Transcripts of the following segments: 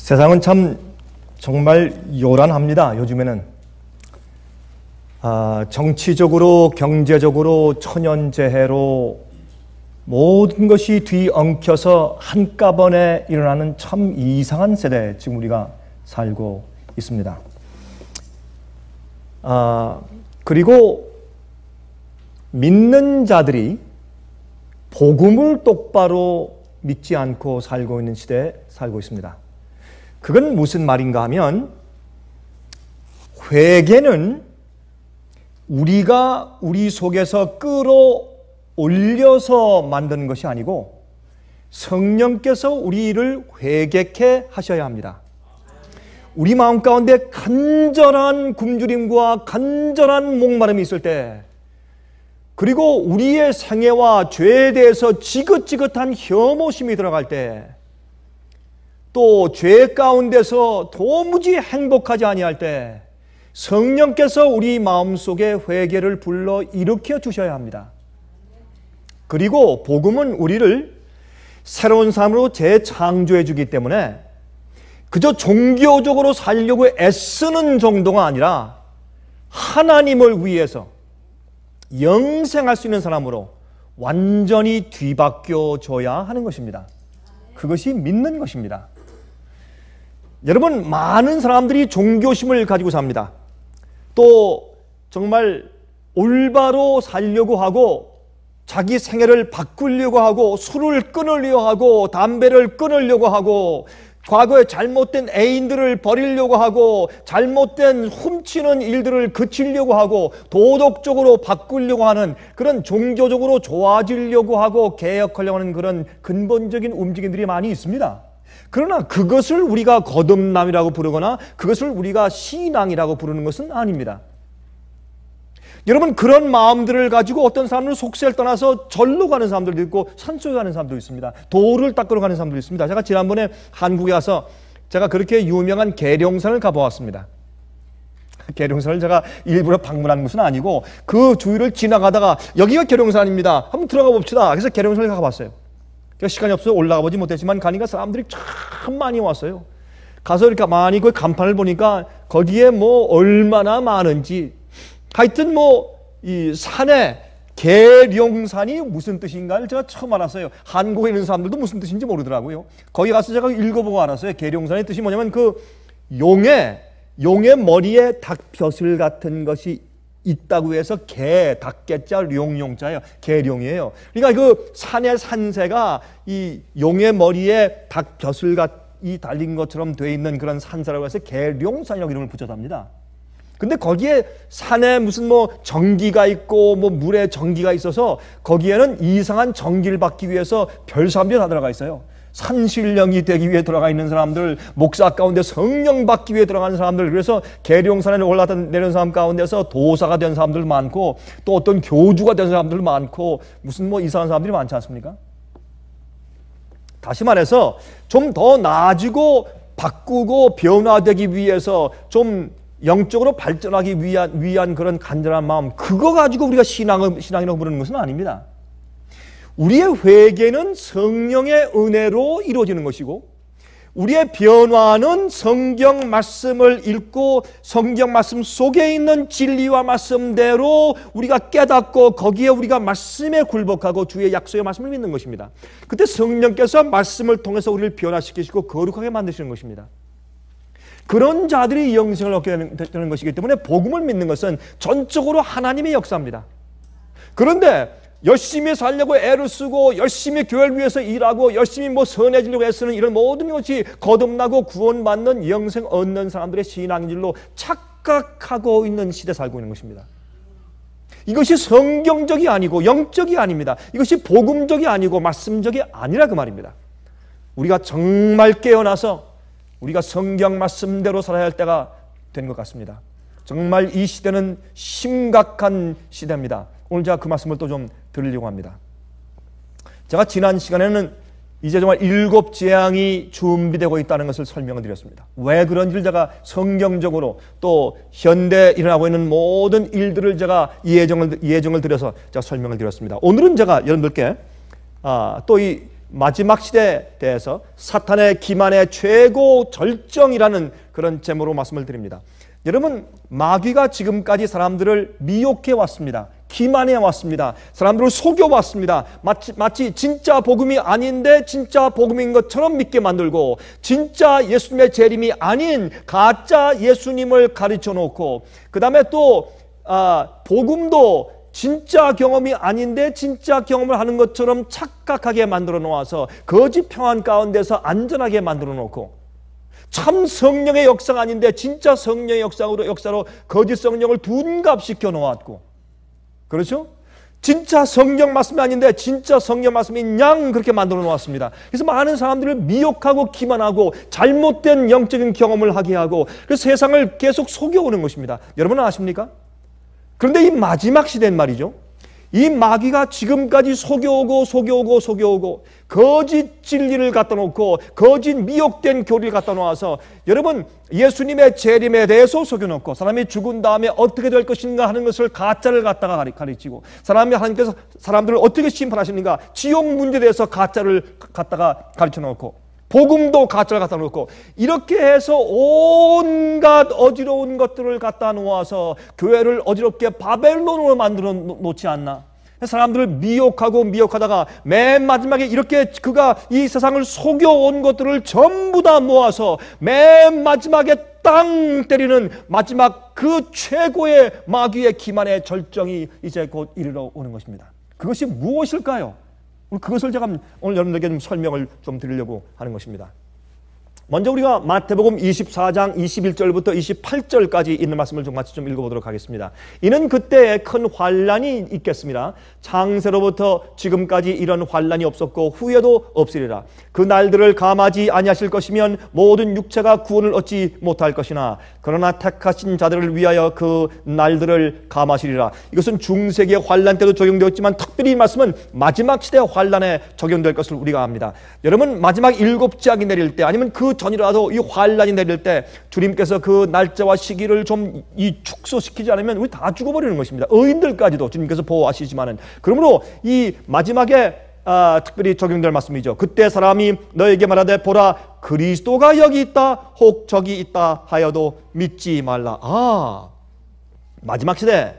세상은 참 정말 요란합니다. 요즘에는 정치적으로 경제적으로 천연재해로 모든 것이 뒤엉켜서 한꺼번에 일어나는 참 이상한 세대에 지금 우리가 살고 있습니다. 그리고 믿는 자들이 복음을 똑바로 믿지 않고 살고 있는 시대에 살고 있습니다. 그건 무슨 말인가 하면, 회개는 우리가 우리 속에서 끌어올려서 만드는 것이 아니고 성령께서 우리를 회개케 하셔야 합니다. 우리 마음 가운데 간절한 굶주림과 간절한 목마름이 있을 때, 그리고 우리의 생애와 죄에 대해서 지긋지긋한 혐오심이 들어갈 때, 또 죄 가운데서 도무지 행복하지 아니할 때 성령께서 우리 마음속에 회개를 불러 일으켜 주셔야 합니다. 그리고 복음은 우리를 새로운 삶으로 재창조해 주기 때문에 그저 종교적으로 살려고 애쓰는 정도가 아니라 하나님을 위해서 영생할 수 있는 사람으로 완전히 뒤바뀌어 줘야 하는 것입니다. 그것이 믿는 것입니다. 여러분, 많은 사람들이 종교심을 가지고 삽니다. 또 정말 올바로 살려고 하고 자기 생애를 바꾸려고 하고 술을 끊으려고 하고 담배를 끊으려고 하고 과거에 잘못된 애인들을 버리려고 하고 잘못된 훔치는 일들을 그치려고 하고 도덕적으로 바꾸려고 하는, 그런 종교적으로 좋아지려고 하고 개혁하려고 하는 그런 근본적인 움직임들이 많이 있습니다. 그러나 그것을 우리가 거듭남이라고 부르거나 그것을 우리가 신앙이라고 부르는 것은 아닙니다. 여러분, 그런 마음들을 가지고 어떤 사람은 속세를 떠나서 절로 가는 사람들도 있고 산속에 가는 사람도 있습니다. 돌을 닦으러 가는 사람도 있습니다. 제가 지난번에 한국에 가서 제가 그렇게 유명한 계룡산을 가보았습니다. 계룡산을 제가 일부러 방문한 것은 아니고 그 주위를 지나가다가 여기가 계룡산입니다, 한번 들어가 봅시다. 그래서 계룡산을 가봤어요. 시간이 없어서 올라가 보지 못했지만 가니까 사람들이 참 많이 왔어요. 가서 이렇게 많이 그 간판을 보니까 거기에 뭐 얼마나 많은지, 하여튼 뭐 이 산에 계룡산이 무슨 뜻인가를 제가 처음 알았어요. 한국에 있는 사람들도 무슨 뜻인지 모르더라고요. 거기 가서 제가 읽어보고 알았어요. 계룡산의 뜻이 뭐냐면 그 용의 머리에 닭벼슬 같은 것이 있다고 해서 닭개자 룡용자예요. 계룡이에요. 그러니까 그 산의 산새가 이 용의 머리에 닭벼슬이 달린 것처럼 되어 있는 그런 산사라고 해서 계룡산이라고 이름을 붙였답니다. 근데 거기에 산에 무슨 뭐 전기가 있고 뭐 물에 전기가 있어서 거기에는 이상한 전기를 받기 위해서 별 사람들이 다 들어가 있어요. 산신령이 되기 위해 들어가 있는 사람들, 목사 가운데 성령 받기 위해 들어가는 사람들, 그래서 계룡산에 올라다 내려온 사람 가운데서 도사가 된 사람들 많고 또 어떤 교주가 된 사람들 많고 무슨 뭐 이상한 사람들이 많지 않습니까? 다시 말해서 좀 더 나아지고 바꾸고 변화되기 위해서 좀 영적으로 발전하기 위한 그런 간절한 마음, 그거 가지고 우리가 신앙이라고 부르는 것은 아닙니다. 우리의 회개는 성령의 은혜로 이루어지는 것이고, 우리의 변화는 성경 말씀을 읽고 성경 말씀 속에 있는 진리와 말씀대로 우리가 깨닫고 거기에 우리가 말씀에 굴복하고 주의 약속의 말씀을 믿는 것입니다. 그때 성령께서 말씀을 통해서 우리를 변화시키시고 거룩하게 만드시는 것입니다. 그런 자들이 영생을 얻게 되는 것이기 때문에 복음을 믿는 것은 전적으로 하나님의 역사입니다. 그런데 열심히 살려고 애를 쓰고 열심히 교회를 위해서 일하고 열심히 뭐 선해지려고 애쓰는 이런 모든 것이 거듭나고 구원받는 영생 얻는 사람들의 신앙인 줄로 착각하고 있는 시대에 살고 있는 것입니다. 이것이 성경적이 아니고 영적이 아닙니다. 이것이 복음적이 아니고 말씀적이 아니라 그 말입니다. 우리가 정말 깨어나서 우리가 성경 말씀대로 살아야 할 때가 된 것 같습니다. 정말 이 시대는 심각한 시대입니다. 오늘 제가 그 말씀을 또 좀 드리려고 합니다. 제가 지난 시간에는 이제 정말 7 재앙이 준비되고 있다는 것을 설명을 드렸습니다. 왜 그런지를 제가 성경적으로 또 현대에 일어나고 있는 모든 일들을 제가 예정을 드려서 제가 설명을 드렸습니다. 오늘은 제가 여러분들께 또 이 마지막 시대에 대해서 사탄의 기만의 최고 절정이라는 그런 제목으로 말씀을 드립니다. 여러분, 마귀가 지금까지 사람들을 미혹해 왔습니다. 기만해 왔습니다. 사람들을 속여 왔습니다. 마치 진짜 복음이 아닌데 진짜 복음인 것처럼 믿게 만들고, 진짜 예수님의 재림이 아닌 가짜 예수님을 가르쳐 놓고, 그 다음에 또 복음도 진짜 경험이 아닌데 진짜 경험을 하는 것처럼 착각하게 만들어 놓아서 거짓 평안 가운데서 안전하게 만들어 놓고, 참 성령의 역사가 아닌데 진짜 성령의 역사로 거짓 성령을 둔갑시켜 놓았고, 그렇죠? 진짜 성령 말씀이 아닌데 진짜 성령 말씀인 양 그렇게 만들어 놓았습니다. 그래서 많은 사람들을 미혹하고 기만하고 잘못된 영적인 경험을 하게 하고, 그래서 세상을 계속 속여오는 것입니다. 여러분은 아십니까? 그런데 이 마지막 시대는 말이죠, 이 마귀가 지금까지 속여오고 거짓 진리를 갖다 놓고 거짓 미혹된 교리를 갖다 놓아서, 여러분, 예수님의 재림에 대해서 속여놓고, 사람이 죽은 다음에 어떻게 될 것인가 하는 것을 가짜를 갖다가 가르치고, 하나님께서 사람들을 어떻게 심판하시는가, 지옥 문제에 대해서 가짜를 갖다가 가르쳐 놓고, 복음도 가짜를 갖다 놓고, 이렇게 해서 온갖 어지러운 것들을 갖다 놓아서 교회를 어지럽게 바벨론으로 만들어 놓지 않나. 사람들을 미혹하다가 맨 마지막에 이렇게 그가 이 세상을 속여온 것들을 전부 다 모아서 맨 마지막에 땅 때리는 마지막 그 최고의 마귀의 기만의 절정이 이제 곧 이르러 오는 것입니다. 그것이 무엇일까요? 그것을 제가 오늘 여러분들에게 좀 설명을 좀 드리려고 하는 것입니다. 먼저 우리가 마태복음 24장 21절부터 28절까지 있는 말씀을 좀 같이 좀 읽어보도록 하겠습니다. 이는 그때에 큰 환란이 있겠습니다. 창세로부터 지금까지 이런 환란이 없었고 후에도 없으리라. 그 날들을 감하지 아니하실 것이면 모든 육체가 구원을 얻지 못할 것이나, 그러나 택하신 자들을 위하여 그 날들을 감하시리라. 이것은 중세기의 환란 때도 적용되었지만 특별히 이 말씀은 마지막 시대 환란에 적용될 것을 우리가 압니다. 여러분, 마지막 7째악이 내릴 때, 아니면 그 전이라도 이 환란이 내릴 때 주님께서 그 날짜와 시기를 좀 축소시키지 않으면 우리 다 죽어버리는 것입니다. 의인들까지도 주님께서 보호하시지만은, 그러므로 이 마지막에 특별히 적용될 말씀이죠. 그때 사람이 너에게 말하되 보라 그리스도가 여기 있다 혹 저기 있다 하여도 믿지 말라. 마지막 시대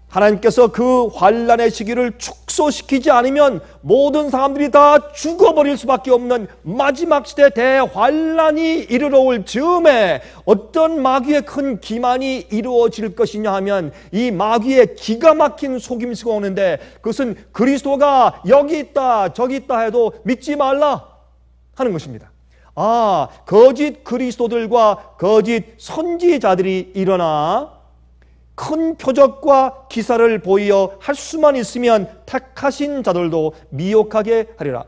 하나님께서 그 환란의 시기를 축소시키지 않으면 모든 사람들이 다 죽어버릴 수밖에 없는 마지막 시대 대환란이 이르러 올 즈음에 어떤 마귀의 큰 기만이 이루어질 것이냐 하면, 이 마귀의 기가 막힌 속임수가 오는데, 그것은 그리스도가 여기 있다 저기 있다 해도 믿지 말라 하는 것입니다. 거짓 그리스도들과 거짓 선지자들이 일어나 큰 표적과 기사를 보이어 할 수만 있으면 택하신 자들도 미혹하게 하리라.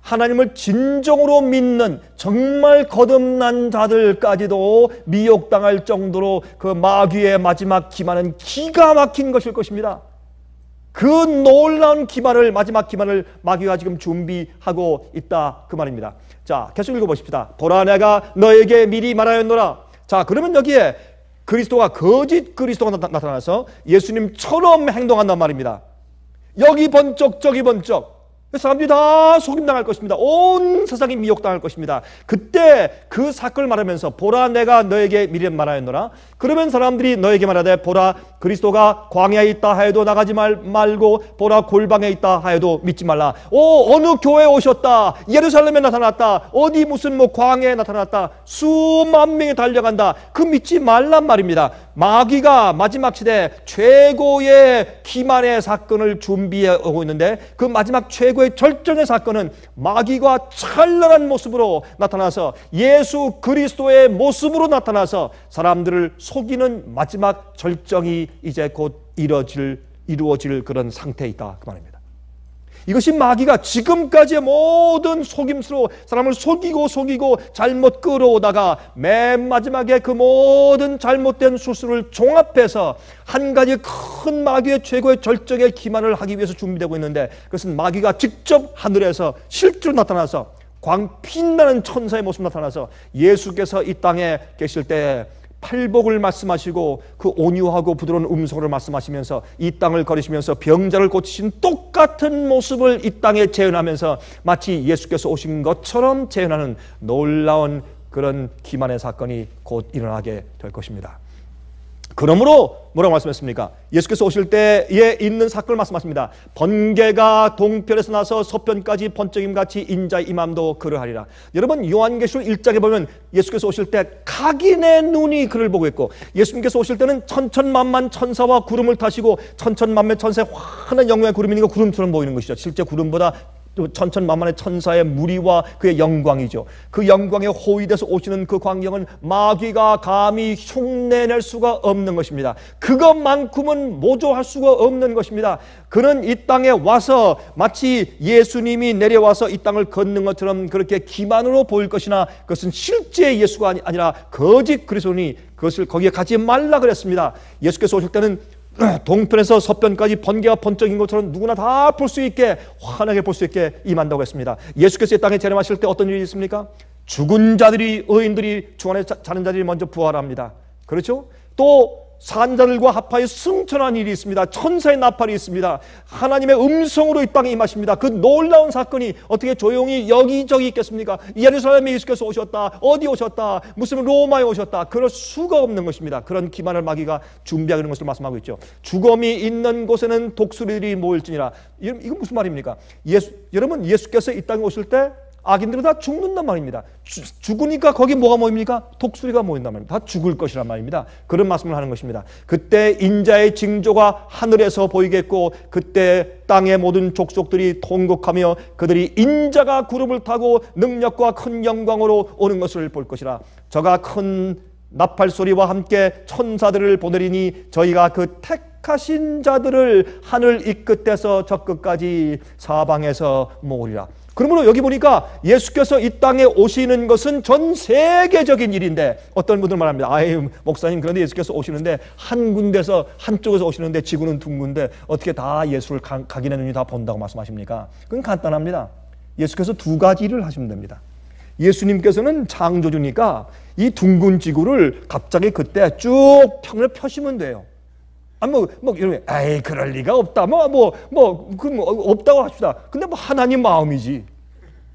하나님을 진정으로 믿는 정말 거듭난 자들까지도 미혹당할 정도로 그 마귀의 마지막 기만은 기가 막힌 것일 것입니다. 그 놀라운 기만을, 마지막 기만을 마귀가 지금 준비하고 있다, 그 말입니다. 자, 계속 읽어보십시다. 보라 내가 너에게 미리 말하였노라. 자, 그러면 여기에 그리스도가, 거짓 그리스도가 나타나서 예수님처럼 행동한단 말입니다. 여기 번쩍 저기 번쩍, 사람들이 다 속임당할 것입니다. 온 세상이 미혹당할 것입니다. 그때 그 사건을 말하면서 보라 내가 너에게 미리 말하였노라. 그러면 사람들이 너에게 말하되 보라 그리스도가 광야에 있다 하여도 나가지 말고 보라 골방에 있다 하여도 믿지 말라. 어느 교회에 오셨다, 예루살렘에 나타났다, 어디 무슨 광야에 나타났다, 수만 명이 달려간다, 그 믿지 말란 말입니다. 마귀가 마지막 시대 최고의 기만의 사건을 준비해 오고 있는데, 그 마지막 최고의 절정의 사건은 마귀가 찬란한 모습으로 나타나서 예수 그리스도의 모습으로 나타나서 사람들을 속이는 마지막 절정이 이제 곧 이루어질 그런 상태에 있다, 그 말입니다. 이것이 마귀가 지금까지의 모든 속임수로 사람을 속이고 잘못 끌어오다가 맨 마지막에 그 모든 잘못된 수술을 종합해서 한 가지 큰 마귀의 최고의 절정의 기만을 하기 위해서 준비되고 있는데, 그것은 마귀가 직접 하늘에서 실제로 나타나서 빛나는 천사의 모습 나타나서 예수께서 이 땅에 계실 때 팔복을 말씀하시고 그 온유하고 부드러운 음성으로 말씀하시면서 이 땅을 걸으시면서 병자를 고치신 똑같은 모습을 이 땅에 재현하면서 마치 예수께서 오신 것처럼 재현하는 놀라운 그런 기만의 사건이 곧 일어나게 될 것입니다. 그러므로 뭐라고 말씀했습니까? 예수께서 오실 때에 있는 사건을 말씀하십니다. 번개가 동편에서 나서 서편까지 번쩍임같이 인자의 임함도 그러하리라. 여러분 요한계시록 1장에 보면 예수께서 오실 때 각인의 눈이 그를 보고 있고, 예수님께서 오실 때는 천천만만 천사와 구름을 타시고 천천만만 천사의 환한 영광의 구름이 있는 거 구름처럼 보이는 것이죠. 실제 구름보다 천천만만의 천사의 무리와 그의 영광이죠. 그 영광에 호위돼서 오시는 그 광경은 마귀가 감히 흉내낼 수가 없는 것입니다. 그것만큼은 모조할 수가 없는 것입니다. 그는 이 땅에 와서 마치 예수님이 내려와서 이 땅을 걷는 것처럼 그렇게 기만으로 보일 것이나, 그것은 실제 예수가 아니라 거짓 그리스도니 그것을 거기에 가지 말라 그랬습니다. 예수께서 오실 때는 동편에서 서편까지 번개가 번쩍인 것처럼 누구나 다 볼 수 있게, 환하게 볼 수 있게 임한다고 했습니다. 예수께서 이 땅에 재림하실 때 어떤 일이 있습니까? 죽은 자들이, 의인들이, 주 안에 자는 자들이 먼저 부활합니다. 그렇죠? 또 산자들과 합하여 승천한 일이 있습니다. 천사의 나팔이 있습니다. 하나님의 음성으로 이 땅에 임하십니다. 그 놀라운 사건이 어떻게 조용히 여기저기 있겠습니까? 예루살렘에 예수께서 오셨다, 어디 오셨다, 무슨 로마에 오셨다, 그럴 수가 없는 것입니다. 그런 기만을 마귀가 준비하고 있는 것을 말씀하고 있죠. 죽음이 있는 곳에는 독수리들이 모일지니라. 이건 무슨 말입니까? 여러분 예수께서 이 땅에 오실 때 악인들은 다 죽는단 말입니다. 죽으니까 거기 뭐가 모입니까? 독수리가 모인단 말입니다. 다 죽을 것이란 말입니다. 그런 말씀을 하는 것입니다. 그때 인자의 징조가 하늘에서 보이겠고, 그때 땅의 모든 족속들이 통곡하며 그들이 인자가 구름을 타고 능력과 큰 영광으로 오는 것을 볼 것이라. 저가 큰 나팔 소리와 함께 천사들을 보내리니 저희가 그 택하신 자들을 하늘 이 끝에서 저 끝까지 사방에서 모으리라. 그러므로 여기 보니까 예수께서 이 땅에 오시는 것은 전 세계적인 일인데, 어떤 분들은 말합니다. 아유 목사님, 그런데 예수께서 오시는데 한 군데서, 한쪽에서 오시는데 지구는 둥근데 어떻게 다 예수를 각인의 눈이 다 본다고 말씀하십니까? 그건 간단합니다. 예수께서 두 가지 일을 하시면 됩니다. 예수님께서는 창조주니까 이 둥근 지구를 갑자기 그때 쭉 평을 펴시면 돼요. 이러면, 에이, 그럴 리가 없다. 없다고 합시다. 근데 하나님 마음이지.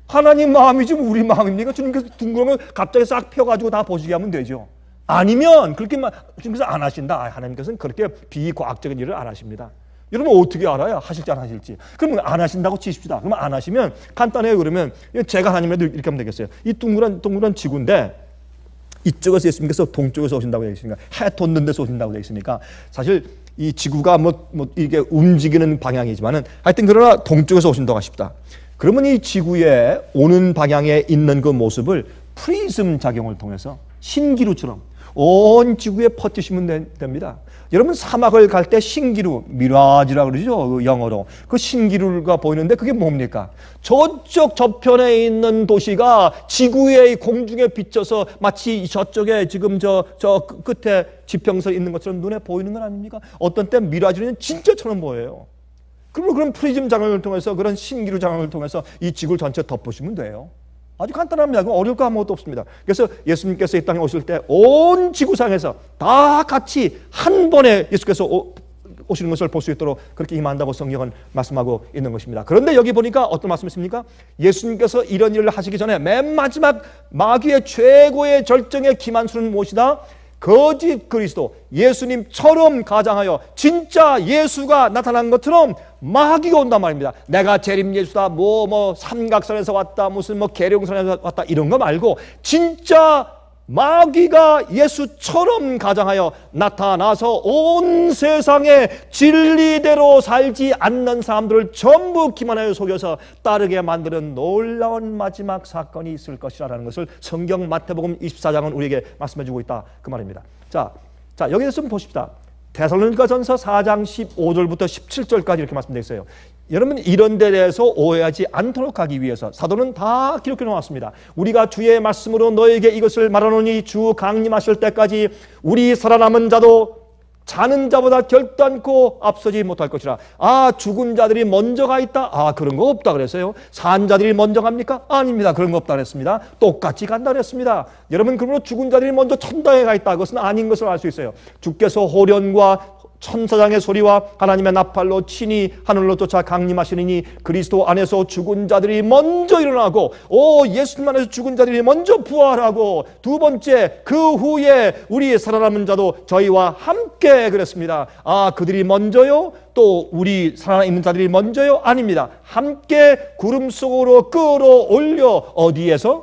하나님 마음이지, 우리 마음입니까? 주님께서 둥그런 걸 갑자기 싹 펴가지고 다 보시게 하면 되죠. 아니면, 그렇게만, 주님께서 안 하신다. 하나님께서는 그렇게 비과학적인 일을 안 하십니다. 여러분, 어떻게 알아요? 하실지 안 하실지. 그러면 안 하신다고 치십시다. 그러면 안 하시면, 간단해요. 그러면, 제가 하나님에도 이렇게 하면 되겠어요. 이 동그란 지구인데, 이쪽에서 예수님께서 동쪽에서 오신다고 되어 있으니까, 해 돋는 데서 오신다고 되어 있으니까, 사실 이 지구가 이게 움직이는 방향이지만은 하여튼 그러나 동쪽에서 오신다고 하십니다. 그러면 이 지구에 오는 방향에 있는 그 모습을 프리즘 작용을 통해서 신기루처럼 온 지구에 퍼뜨시면 됩니다. 여러분 사막을 갈 때 신기루, 미라지라고 그러죠, 영어로. 그 신기루가 보이는데 그게 뭡니까? 저쪽 저편에 있는 도시가 지구의 공중에 비쳐서 마치 저쪽에 지금 저 끝에 지평선 있는 것처럼 눈에 보이는 건 아닙니까? 어떤 때 미라지는 진짜처럼 보여요. 그럼 프리즘 장을 통해서, 그런 신기루 장을 통해서 이 지구를 전체 덮으시면 돼요. 아주 간단합니다. 어려울 거 아무것도 없습니다. 그래서 예수님께서 이 땅에 오실 때 온 지구상에서 다 같이 한 번에 예수께서 오시는 것을 볼 수 있도록 그렇게 임한다고 성경은 말씀하고 있는 것입니다. 그런데 여기 보니까 어떤 말씀이 있습니까? 예수님께서 이런 일을 하시기 전에 맨 마지막 마귀의 최고의 절정의 기만수는 무엇이다? 거짓 그리스도, 예수님처럼 가장하여 진짜 예수가 나타난 것처럼 마귀가 온단 말입니다. 내가 재림 예수다, 삼각산에서 왔다, 무슨 계룡산에서 왔다, 이런 거 말고 진짜 마귀가 예수처럼 가장하여 나타나서 온 세상에 진리대로 살지 않는 사람들을 전부 기만하여 속여서 따르게 만드는 놀라운 마지막 사건이 있을 것이라는 것을 성경 마태복음 24장은 우리에게 말씀해 주고 있다, 그 말입니다. 자 여기서 좀 보십시다. 데살로니가전서 4장 15절부터 17절까지 이렇게 말씀되어 있어요. 여러분 이런 데 대해서 오해하지 않도록 하기 위해서 사도는 다 기록해 놓았습니다. 우리가 주의 말씀으로 너에게 이것을 말하노니 주 강림하실 때까지 우리 살아남은 자도 자는 자보다 결단코 앞서지 못할 것이라. 아, 죽은 자들이 먼저 가 있다? 아, 그런 거 없다 그랬어요. 산 자들이 먼저 갑니까? 아닙니다. 그런 거 없다 그랬습니다. 똑같이 간다 그랬습니다. 여러분, 그러므로 죽은 자들이 먼저 천당에 가 있다, 그것은 아닌 것을 알 수 있어요. 주께서 호련과 천사장의 소리와 하나님의 나팔로 친히 하늘로 쫓아 강림하시느니 그리스도 안에서 죽은 자들이 먼저 일어나고, 예수님 안에서 죽은 자들이 먼저 부활하고, 두 번째 그 후에 우리 살아남은 자도 저희와 함께 그랬습니다. 아, 그들이 먼저요? 또 우리 살아있는 자들이 먼저요? 아닙니다. 함께 구름 속으로 끌어올려 어디에서요?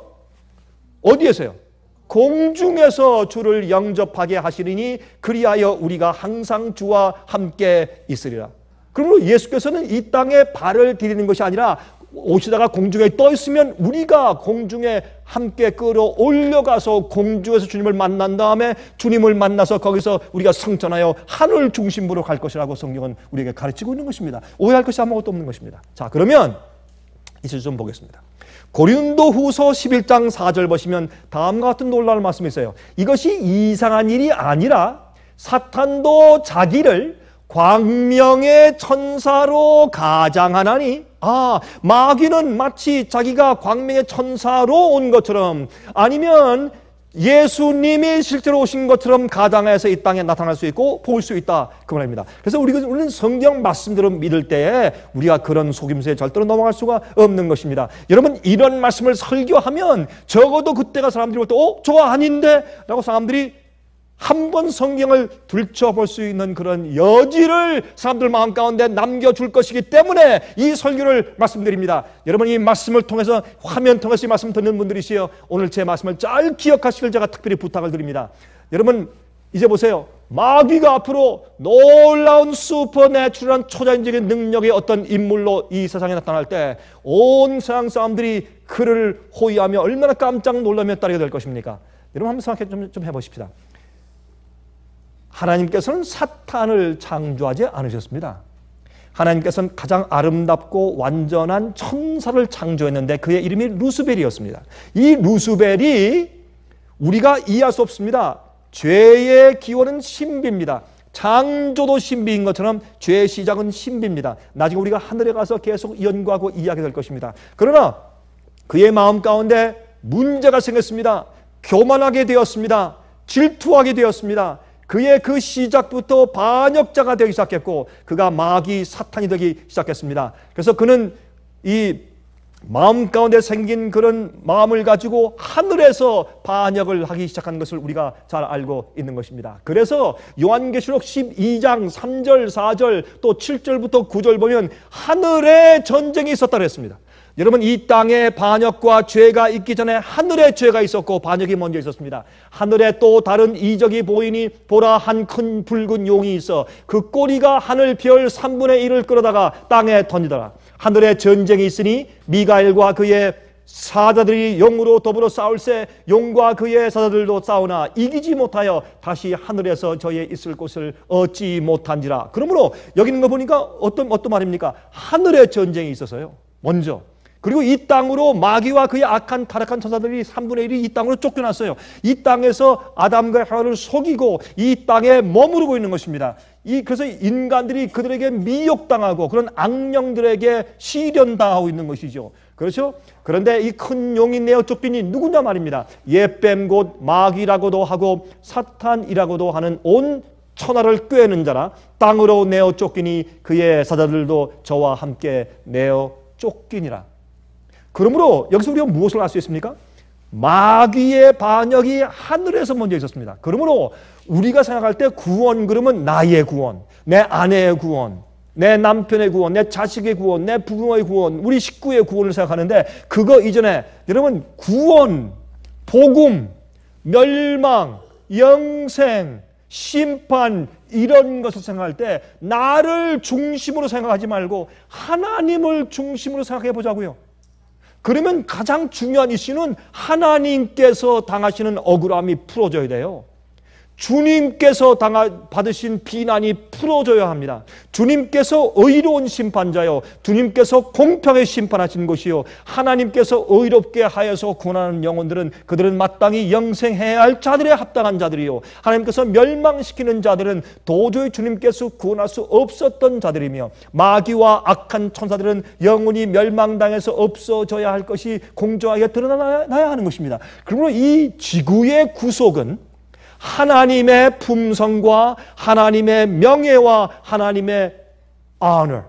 공중에서 주를 영접하게 하시리니 그리하여 우리가 항상 주와 함께 있으리라. 그러므로 예수께서는 이 땅에 발을 디디는 것이 아니라 오시다가 공중에 떠 있으면 우리가 공중에 함께 끌어올려가서 공중에서 주님을 만난 다음에 주님을 만나서 거기서 우리가 승천하여 하늘 중심부로 갈 것이라고 성경은 우리에게 가르치고 있는 것입니다. 오해할 것이 아무것도 없는 것입니다. 자, 그러면 이제 좀 보겠습니다. 고린도후서 11장 4절 보시면 다음과 같은 놀라운 말씀이 있어요. 이것이 이상한 일이 아니라 사탄도 자기를 광명의 천사로 가장하나니, 마귀는 마치 자기가 광명의 천사로 온 것처럼, 아니면 예수님이 실제로 오신 것처럼 가장해서 이 땅에 나타날 수 있고 볼 수 있다, 그 말입니다. 그래서 우리는 성경 말씀대로 믿을 때에 우리가 그런 속임수에 절대로 넘어갈 수가 없는 것입니다. 여러분, 이런 말씀을 설교하면 적어도 그때가 사람들이 볼 때 저거 아닌데? 라고 사람들이 한 번 성경을 들춰볼 수 있는 그런 여지를 사람들 마음 가운데 남겨줄 것이기 때문에 이 설교를 말씀드립니다. 여러분, 이 말씀을 통해서, 화면 통해서 이 말씀 듣는 분들이시여, 오늘 제 말씀을 잘 기억하시길 제가 특별히 부탁을 드립니다. 여러분, 이제 보세요. 마귀가 앞으로 놀라운 슈퍼내추럴한 초자연적인 능력의 어떤 인물로 이 세상에 나타날 때 온 세상 사람들이 그를 호위하며 얼마나 깜짝 놀라며 따르게 될 것입니까? 여러분, 한번 생각해 좀 해보십시다. 하나님께서는 사탄을 창조하지 않으셨습니다. 하나님께서는 가장 아름답고 완전한 천사를 창조했는데 그의 이름이 루스벨이었습니다. 이 루스벨이 우리가 이해할 수 없습니다. 죄의 기원은 신비입니다. 창조도 신비인 것처럼 죄의 시작은 신비입니다. 나중에 우리가 하늘에 가서 계속 연구하고 이야기하게 될 것입니다. 그러나 그의 마음 가운데 문제가 생겼습니다. 교만하게 되었습니다. 질투하게 되었습니다. 그의 그 시작부터 반역자가 되기 시작했고, 그가 마귀 사탄이 되기 시작했습니다. 그래서 그는 이 마음 가운데 생긴 그런 마음을 가지고 하늘에서 반역을 하기 시작한 것을 우리가 잘 알고 있는 것입니다. 그래서 요한계시록 12장 3절 4절 또 7절부터 9절 보면 하늘에 전쟁이 있었다고 했습니다. 여러분, 이 땅에 반역과 죄가 있기 전에 하늘에 죄가 있었고 반역이 먼저 있었습니다. 하늘에 또 다른 이적이 보이니 보라, 한 큰 붉은 용이 있어 그 꼬리가 하늘 별 3분의 1을 끌어다가 땅에 던지더라. 하늘에 전쟁이 있으니 미가엘과 그의 사자들이 용으로 더불어 싸울세 용과 그의 사자들도 싸우나 이기지 못하여 다시 하늘에서 저의 있을 곳을 얻지 못한지라. 그러므로 여기 있는 거 보니까 어떤 말입니까? 하늘에 전쟁이 있어서요, 먼저. 그리고 이 땅으로 마귀와 그의 악한 타락한 천사들이 3분의 1이 이 땅으로 쫓겨났어요. 이 땅에서 아담과 하와를 속이고 이 땅에 머무르고 있는 것입니다. 그래서 인간들이 그들에게 미혹당하고 그런 악령들에게 시련당하고 있는 것이죠. 그렇죠? 그런데 이 큰 용이 내어 쫓기니 누구냐 말입니다. 옛뱀 곧 마귀라고도 하고 사탄이라고도 하는 온 천하를 꿰는 자라. 땅으로 내어 쫓기니 그의 사자들도 저와 함께 내어 쫓기니라. 그러므로 여기서 우리가 무엇을 알 수 있습니까? 마귀의 반역이 하늘에서 먼저 있었습니다. 그러므로 우리가 생각할 때 구원, 그러면 나의 구원, 내 아내의 구원, 내 남편의 구원, 내 자식의 구원, 내 부모의 구원, 우리 식구의 구원을 생각하는데, 그거 이전에 여러분 구원, 복음, 멸망, 영생, 심판, 이런 것을 생각할 때 나를 중심으로 생각하지 말고 하나님을 중심으로 생각해 보자고요. 그러면 가장 중요한 이슈는 하나님께서 당하시는 억울함이 풀어져야 돼요. 주님께서 받으신 비난이 풀어져야 합니다. 주님께서 의로운 심판자요, 주님께서 공평하게 심판하신 것이요, 하나님께서 의롭게 하여서 구원하는 영혼들은 그들은 마땅히 영생해야 할 자들에 합당한 자들이요, 하나님께서 멸망시키는 자들은 도저히 주님께서 구원할 수 없었던 자들이며, 마귀와 악한 천사들은 영원히 멸망당해서 없어져야 할 것이 공정하게 드러나야 하는 것입니다. 그러므로 이 지구의 구속은 하나님의 품성과 하나님의 명예와 하나님의 honor,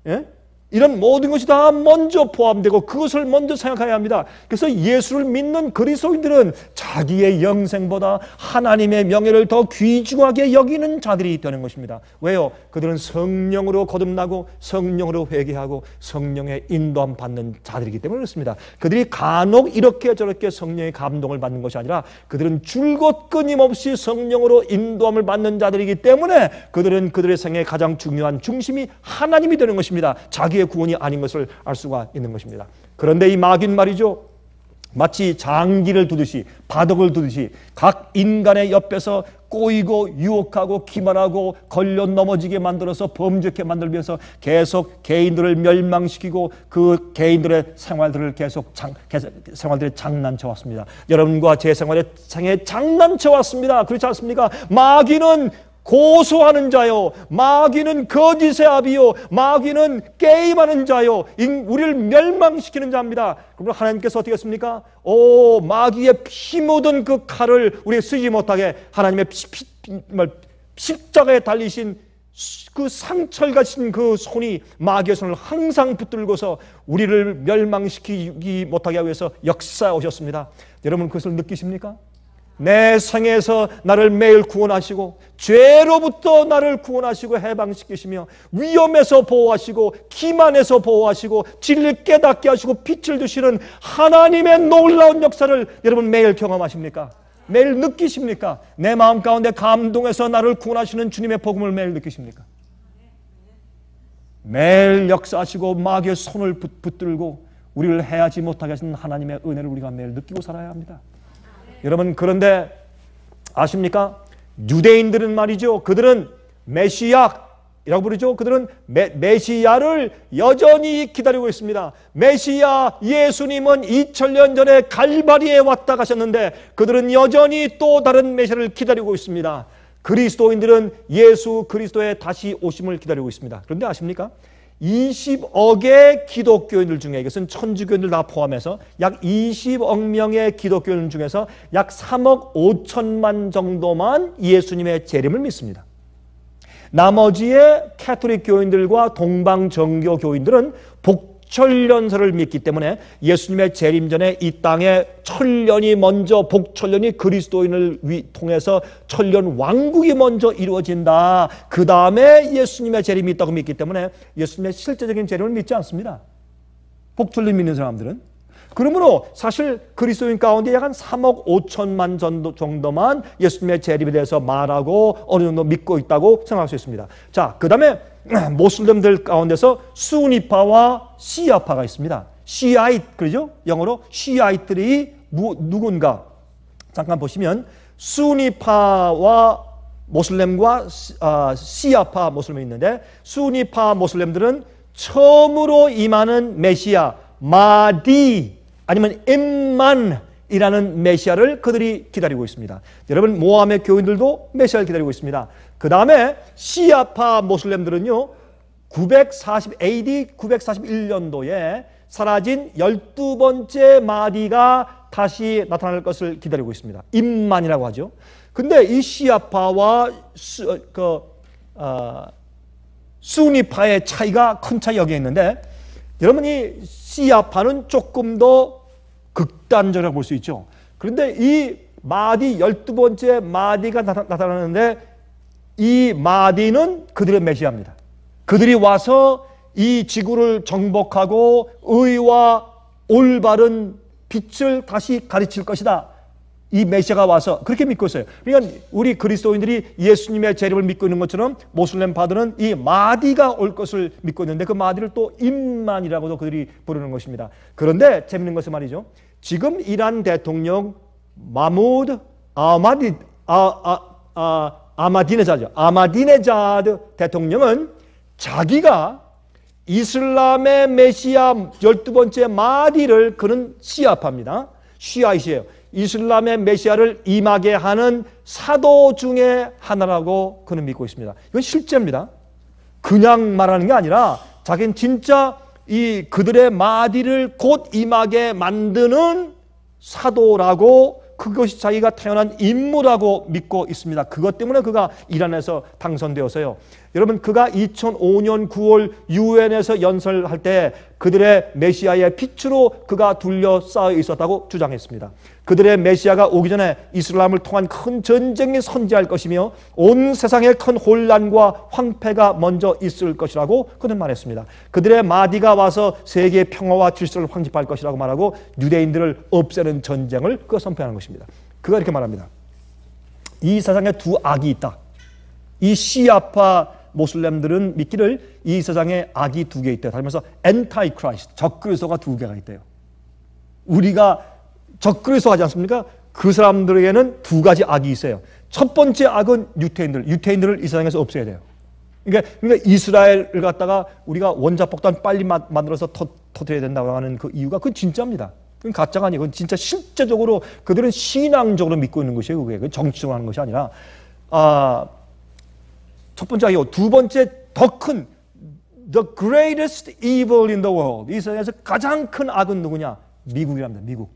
예? 이런 모든 것이 다 먼저 포함되고 그것을 먼저 생각해야 합니다. 그래서 예수를 믿는 그리스도인들은 자기의 영생보다 하나님의 명예를 더 귀중하게 여기는 자들이 되는 것입니다. 왜요? 그들은 성령으로 거듭나고 성령으로 회개하고 성령의 인도함 받는 자들이기 때문에 그렇습니다. 그들이 간혹 이렇게 저렇게 성령의 감동을 받는 것이 아니라 그들은 줄곧 끊임없이 성령으로 인도함을 받는 자들이기 때문에 그들은 그들의 생애의 가장 중요한 중심이 하나님이 되는 것입니다. 자기의 구원이 아닌 것을 알 수가 있는 것입니다. 그런데 이 마귀는 말이죠, 마치 장기를 두듯이, 바둑을 두듯이 각 인간의 옆에서 꼬이고 유혹하고 기만하고 걸려 넘어지게 만들어서 범죄케 만들기 위해서 계속 개인들을 멸망시키고 그 개인들의 생활들을 계속 생활들에 장난쳐 왔습니다. 여러분과 제 생활에 장난쳐 왔습니다. 그렇지 않습니까? 마귀는 고소하는 자요, 마귀는 거짓의 아비요, 마귀는 게임하는 자요, 우리를 멸망시키는 자입니다. 그러면 하나님께서 어떻게 했습니까? 마귀의 피 묻은 그 칼을 우리가 쓰지 못하게 하나님의 십자가에 달리신 그 상철같은 그 손이 마귀의 손을 항상 붙들고서 우리를 멸망시키지 못하게 하기 위해서 역사해 오셨습니다. 여러분 그것을 느끼십니까? 내 생에서 나를 매일 구원하시고 죄로부터 나를 구원하시고 해방시키시며 위험에서 보호하시고 기만에서 보호하시고 진리를 깨닫게 하시고 빛을 주시는 하나님의 놀라운 역사를 여러분 매일 경험하십니까? 매일 느끼십니까? 내 마음 가운데 감동해서 나를 구원하시는 주님의 복음을 매일 느끼십니까? 매일 역사하시고 마귀의 손을 붙들고 우리를 해하지 못하게 하시는 하나님의 은혜를 우리가 매일 느끼고 살아야 합니다. 여러분 그런데 아십니까? 유대인들은 말이죠, 그들은 메시아라고 부르죠. 그들은 메시아를 여전히 기다리고 있습니다. 메시아 예수님은 2000년 전에 갈바리에 왔다 가셨는데 그들은 여전히 또 다른 메시아를 기다리고 있습니다. 그리스도인들은 예수 그리스도의 다시 오심을 기다리고 있습니다. 그런데 아십니까? 20억의 기독교인들 중에, 이것은 천주교인들 다 포함해서 약 20억 명의 기독교인 중에서 약 3억 5천만 정도만 예수님의 재림을 믿습니다. 나머지의 캐톨릭 교인들과 동방정교 교인들은 복천련설을 믿기 때문에 예수님의 재림 전에 이 땅에 천년이 먼저, 복천년이 그리스도인을 통해서 천년 왕국이 먼저 이루어진다, 그 다음에 예수님의 재림이 있다고 믿기 때문에 예수님의 실제적인 재림을 믿지 않습니다. 복천년 믿는 사람들은. 그러므로 사실 그리스도인 가운데 약 한 3억 5천만 정도만 예수님의 재림에 대해서 말하고 어느 정도 믿고 있다고 생각할 수 있습니다. 자, 그 다음에 모슬렘들 가운데서 수니파와 시아파가 있습니다. 시아잇, 그러죠? 영어로 시아잇들이 누군가? 잠깐 보시면 수니파와 모슬렘과 시아파 모슬렘이 있는데, 수니파 모슬렘들은 처음으로 임하는 메시아 마디 아니면 임만이라는 메시아를 그들이 기다리고 있습니다. 여러분 모함의 교인들도 메시아를 기다리고 있습니다. 그 다음에 시아파 모슬렘들은요, 940 AD 941년도에 사라진 12번째 마디가 다시 나타날 것을 기다리고 있습니다. 임만이라고 하죠. 근데 이 시아파와 수니파의 차이가 큰 차이 여기에 있는데, 여러분이 시아파는 조금 더 극단적이라고 볼 수 있죠. 그런데 이 마디 12번째 마디가 나타나는데 이 마디는 그들의 메시아입니다. 그들이 와서 이 지구를 정복하고 의와 올바른 빛을 다시 가르칠 것이다. 이 메시아가 와서 그렇게 믿고 있어요. 그러니까 우리 그리스도인들이 예수님의 재림을 믿고 있는 것처럼 모슬렘파들은 이 마디가 올 것을 믿고 있는데 그 마디를 또 임만이라고도 그들이 부르는 것입니다. 그런데 재밌는 것은 말이죠, 지금 이란 대통령 마무드 아마디네자드죠. 아마디네자드 대통령은 자기가 이슬람의 메시아 12번째 마디를 그는 시아파입니다. 시아이시예요. 이슬람의 메시아를 임하게 하는 사도 중에 하나라고 그는 믿고 있습니다. 이건 실제입니다. 그냥 말하는 게 아니라 자기는 진짜 이 그들의 마디를 곧 임하게 만드는 사도라고, 그것이 자기가 태어난 임무라고 믿고 있습니다. 그것 때문에 그가 이란에서 당선되어서요. 여러분, 그가 2005년 9월 유엔에서 연설할 때 그들의 메시아의 빛으로 그가 둘러싸여 있었다고 주장했습니다. 그들의 메시아가 오기 전에 이슬람을 통한 큰 전쟁이 선지할 것이며 온 세상에 큰 혼란과 황폐가 먼저 있을 것이라고 그는 말했습니다. 그들의 마디가 와서 세계의 평화와 질서를 확립할 것이라고 말하고 유대인들을 없애는 전쟁을 그가 선포하는 것입니다. 그가 이렇게 말합니다. 이 세상에 두 악이 있다. 이 시아파 모슬렘들은 믿기를 이 세상에 악이 두 개 있대요. 하면서 엔타이 크라이스트, 적그리스도가 두 개가 있대요. 우리가 적그리스도 하지 않습니까? 그 사람들에게는 두 가지 악이 있어요. 첫 번째 악은 유태인들을 이 세상에서 없애야 돼요. 그러니까 이스라엘을 갖다가 우리가 원자폭탄 빨리 만들어서 터뜨려야 된다고 하는 그 이유가 그건 진짜입니다. 그건 가짜가 아니고 그건 진짜 실제적으로 그들은 신앙적으로 믿고 있는 것이에요. 그게 정치적으로 하는 것이 아니라 첫 번째 악이고, 두 번째 더 큰 the greatest evil in the world, 이 세상에서 가장 큰 악은 누구냐? 미국이랍니다. 미국.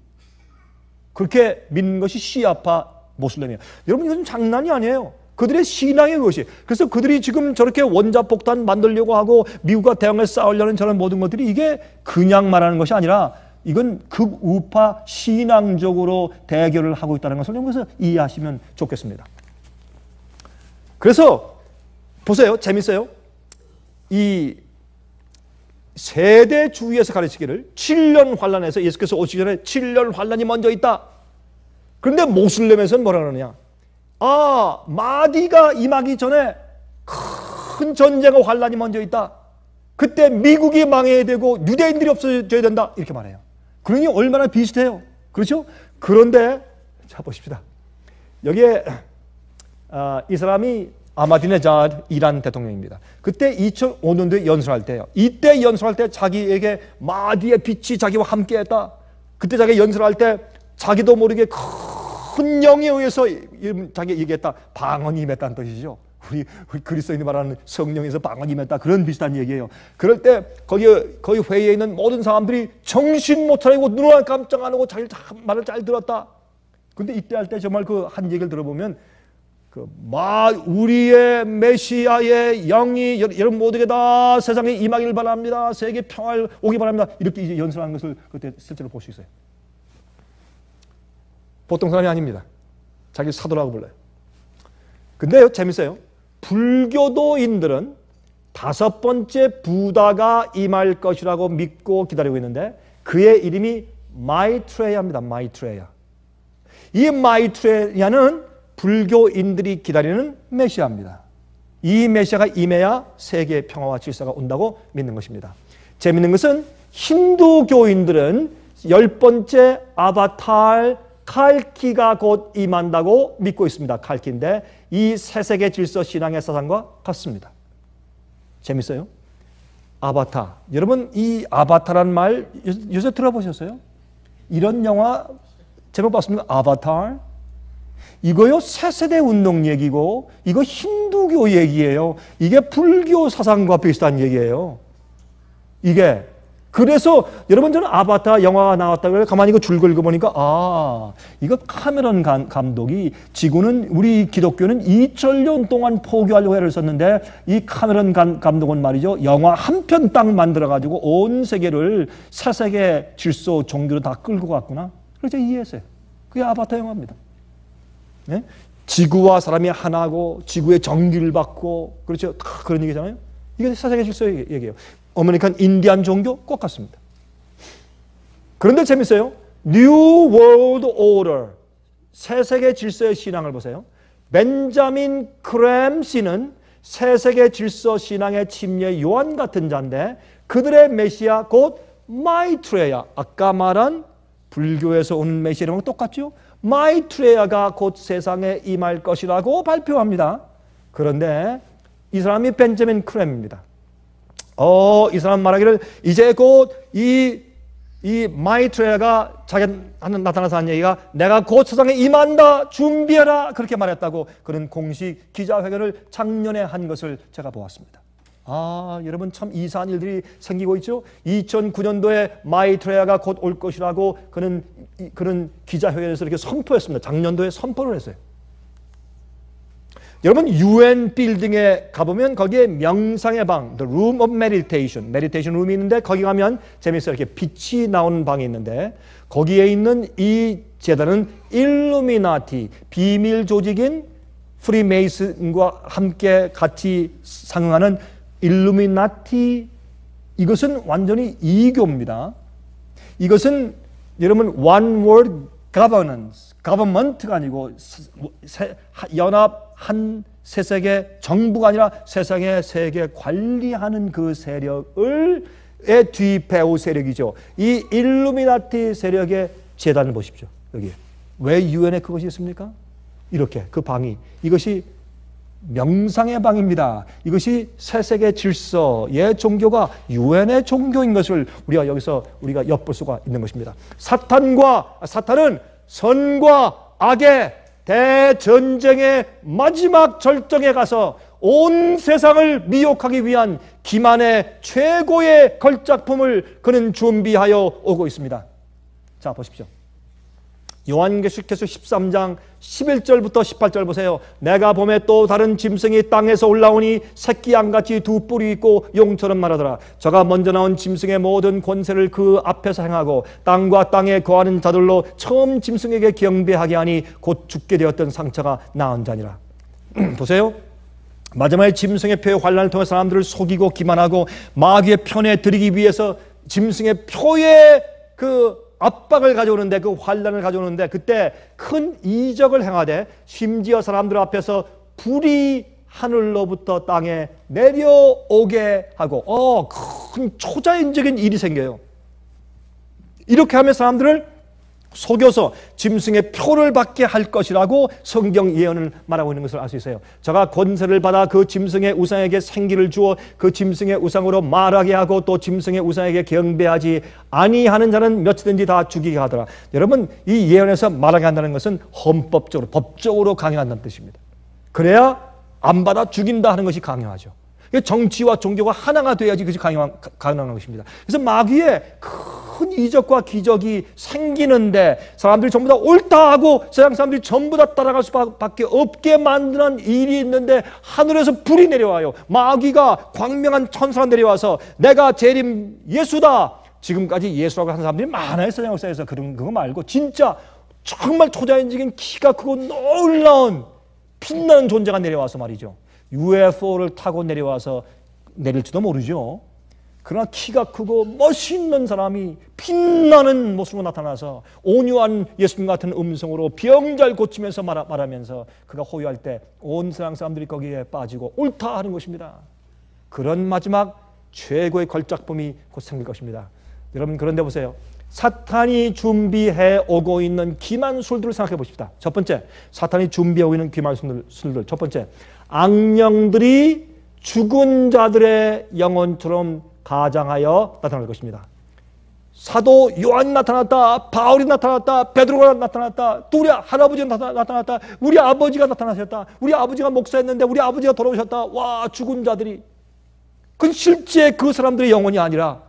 그렇게 믿는 것이 시아파 모슬렘이에요. 여러분, 이건 장난이 아니에요. 그들의 신앙의 것이. 그래서 그들이 지금 저렇게 원자폭탄 만들려고 하고 미국과 대응해 싸우려는 저런 모든 것들이 이게 그냥 말하는 것이 아니라 이건 극우파 신앙적으로 대결을 하고 있다는 것을 여러분께서 이해하시면 좋겠습니다. 그래서 보세요. 재밌어요. 이 세대주의에서 가르치기를 7년 환란에서 예수께서 오시기 전에 7년 환란이 먼저 있다. 그런데 모슬렘에서는 뭐라 그러느냐? 마디가 임하기 전에 큰 전쟁과 환란이 먼저 있다. 그때 미국이 망해야 되고 유대인들이 없어져야 된다. 이렇게 말해요. 그러니 얼마나 비슷해요. 그렇죠? 그런데 자 보십시다. 여기에 이 사람이 아마디네자드 이란 대통령입니다. 그때 2005년도에 연설할 때요. 이때 연설할 때 자기에게 마디의 빛이 자기와 함께했다. 그때 자기 연설할 때 자기도 모르게 큰 영에 의해서 자기 얘기했다. 방언이 임했다는 뜻이죠. 우리 그리스도인이 말하는 성령에서 방언이 임했다. 그런 비슷한 얘기예요. 그럴 때 거기 회의에 있는 모든 사람들이 정신 못 차리고 눈을 깜짝 안 하고 자기 말을 잘 들었다. 근데 이때 할 때 정말 그 한 얘기를 들어보면 우리의 메시아의 영이 여러분 모두에게 다 세상에 임하기를 바랍니다. 세계 평화를 오기 바랍니다. 이렇게 이제 연설하는 것을 그때 실제로 볼 수 있어요. 보통 사람이 아닙니다. 자기 사도라고 불러요. 근데요, 재밌어요. 불교도인들은 5번째 부다가 임할 것이라고 믿고 기다리고 있는데 그의 이름이 마이트레야입니다. 마이트레야. 이 마이트레야는 불교인들이 기다리는 메시아입니다. 이 메시아가 임해야 세계의 평화와 질서가 온다고 믿는 것입니다. 재미있는 것은 힌두교인들은 10번째 아바탈 칼키가 곧 임한다고 믿고 있습니다. 칼키인데 이 새세계 질서 신앙의 사상과 같습니다. 재밌어요? 아바타. 여러분 이 아바타란 말 요새 들어보셨어요? 이런 영화 제목 봤습니까? 아바타. 이거요 새세대 운동 얘기고 이거 힌두교 얘기예요. 이게 불교 사상과 비슷한 얘기예요. 이게 그래서 여러분 저는 아바타 영화가 나왔다고 해서 가만히 이거 줄 긁어보니까 이거 카메론 감독이 지구는 우리 기독교는 2000년 동안 포교하려고 애를 썼는데 이 카메론 감독은 말이죠. 영화 한 편 딱 만들어가지고 온 세계를 새세계 질서 종교로 다 끌고 갔구나. 그래서 이해했어요. 그게 아바타 영화입니다. 네? 지구와 사람이 하나고 지구의 정기를 받고 그렇죠. 그런 얘기잖아요. 이게 새세계 질서의 얘기예요. 아메리칸 인디안 종교 꼭 같습니다. 그런데 재밌어요. New World Order 새세계 질서의 신앙을 보세요. 벤자민 크램시는 새세계 질서 신앙의 침례 요한 같은 자인데 그들의 메시아 곧 마이트레야 아까 말한 불교에서 오는 메시지랑 똑같죠? 마이트레야가 곧 세상에 임할 것이라고 발표합니다. 그런데 이 사람이 벤저민 크램입니다. 이 사람 말하기를 이제 곧 이 마이트레야가 자기한테 나타나서 한 얘기가 내가 곧 세상에 임한다 준비해라 그렇게 말했다고 그런 공식 기자회견을 작년에 한 것을 제가 보았습니다. 여러분 참 이상한 일들이 생기고 있죠. 2009년도에 마이트레야가 곧 올 것이라고 그런 기자회견에서 이렇게 선포했습니다. 작년도에 선포를 했어요. 여러분 UN 빌딩에 가보면 거기에 명상의 방, The Room of Meditation, 메디테이션 룸이 있는데 거기 가면 재밌어요. 이렇게 빛이 나오는 방이 있는데 거기에 있는 이 재단은 일루미나티, 비밀 조직인 프리메이슨과 함께 같이 상응하는 일루미나티, 이것은 완전히 이교입니다. 이것은 여러분 one world governance, government가 아니고 연합 한 세세계 정부가 아니라 세상의 세계 관리하는 그 세력의 뒤배우 세력이죠. 이 일루미나티 세력의 재단을 보십시오. 여기 왜 유엔에 그것이 있습니까? 이렇게 그 방이 이것이 명상의 방입니다. 이것이 세세계 질서의 종교가 유엔의 종교인 것을 우리가 엿볼 수가 있는 것입니다. 사탄은 선과 악의 대전쟁의 마지막 절정에 가서 온 세상을 미혹하기 위한 기만의 최고의 걸작품을 그는 준비하여 오고 있습니다. 자, 보십시오. 요한계시록에서 13장 11절부터 18절 보세요. 내가 봄에 또 다른 짐승이 땅에서 올라오니 새끼 양같이 두 뿔이 있고 용처럼 말하더라. 저가 먼저 나온 짐승의 모든 권세를 그 앞에서 행하고 땅과 땅에 거하는 자들로 처음 짐승에게 경배하게 하니 곧 죽게 되었던 상처가 나은 자니라. 보세요. 마지막에 짐승의 표의 환란을 통해 사람들을 속이고 기만하고 마귀의 편에 들이기 위해서 짐승의 표의 그 압박을 가져오는데, 그 환란을 가져오는데 그때 큰 이적을 행하되 심지어 사람들 앞에서 불이 하늘로부터 땅에 내려오게 하고 큰 초자연적인 일이 생겨요. 이렇게 하면 사람들을 속여서 짐승의 표를 받게 할 것이라고 성경 예언을 말하고 있는 것을 알 수 있어요. 저가 권세를 받아 그 짐승의 우상에게 생기를 주어 그 짐승의 우상으로 말하게 하고 또 짐승의 우상에게 경배하지 아니하는 자는 몇이든지 다 죽이게 하더라. 여러분, 이 예언에서 말하게 한다는 것은 헌법적으로, 법적으로 강요한다는 뜻입니다. 그래야 안 받아 죽인다 하는 것이 강요하죠. 정치와 종교가 하나가 돼야지 그것이 가능한 것입니다. 그래서 마귀의 큰 이적과 기적이 생기는데 사람들이 전부 다 옳다 하고 세상 사람들이 전부 다 따라갈 수밖에 없게 만드는 일이 있는데 하늘에서 불이 내려와요. 마귀가 광명한 천사가 내려와서 내가 재림 예수다. 지금까지 예수라고 하는 사람들이 많아요. 세상 역사에서. 그거 말고 진짜 정말 초자연적인 키가 크고 놀라운 빛나는 존재가 내려와서 말이죠. UFO를 타고 내려와서 내릴지도 모르죠. 그러나 키가 크고 멋있는 사람이 빛나는 모습으로 나타나서 온유한 예수님 같은 음성으로 병 잘 고치면서 말하면서 그가 호유할 때 온 세상 사람들이 거기에 빠지고 옳다 하는 것입니다. 그런 마지막 최고의 걸작품이 곧 생길 것입니다. 여러분, 그런데 보세요. 사탄이 준비해 오고 있는 기만술들을 생각해 보십시다. 첫 번째, 사탄이 준비하고 있는 기만술들. 첫 번째, 악령들이 죽은 자들의 영혼처럼 가장하여 나타날 것입니다. 사도 요한이 나타났다, 바울이 나타났다, 베드로가 나타났다, 또 우리 할아버지가 나타났다, 우리 아버지가 나타나셨다, 우리 아버지가 목사였는데 우리 아버지가 돌아오셨다. 와, 죽은 자들이. 그건 실제 그 사람들의 영혼이 아니라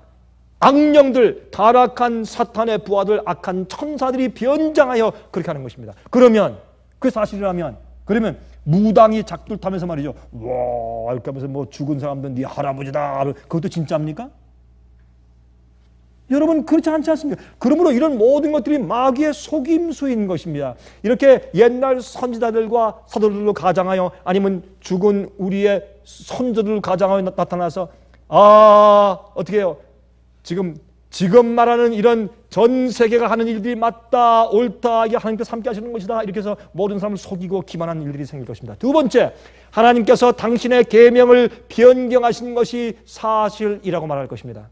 악령들, 타락한 사탄의 부하들, 악한 천사들이 변장하여 그렇게 하는 것입니다. 그러면 그게 사실이라면 그러면 무당이 작두를 타면서 말이죠. 와, 이렇게 하면서 뭐 죽은 사람들 네 할아버지다. 그것도 진짜입니까? 여러분, 그렇지 않지 않습니까? 그러므로 이런 모든 것들이 마귀의 속임수인 것입니다. 이렇게 옛날 선지자들과 사도들로 가장하여 아니면 죽은 우리의 선조들을 가장하여 나타나서 어떻게 해요? 지금 말하는 이런 전 세계가 하는 일들이 맞다, 옳다, 이게 하나님께서 함께 하시는 것이다. 이렇게 해서 모든 사람을 속이고 기만하는 일들이 생길 것입니다. 두 번째, 하나님께서 당신의 계명을 변경하신 것이 사실이라고 말할 것입니다.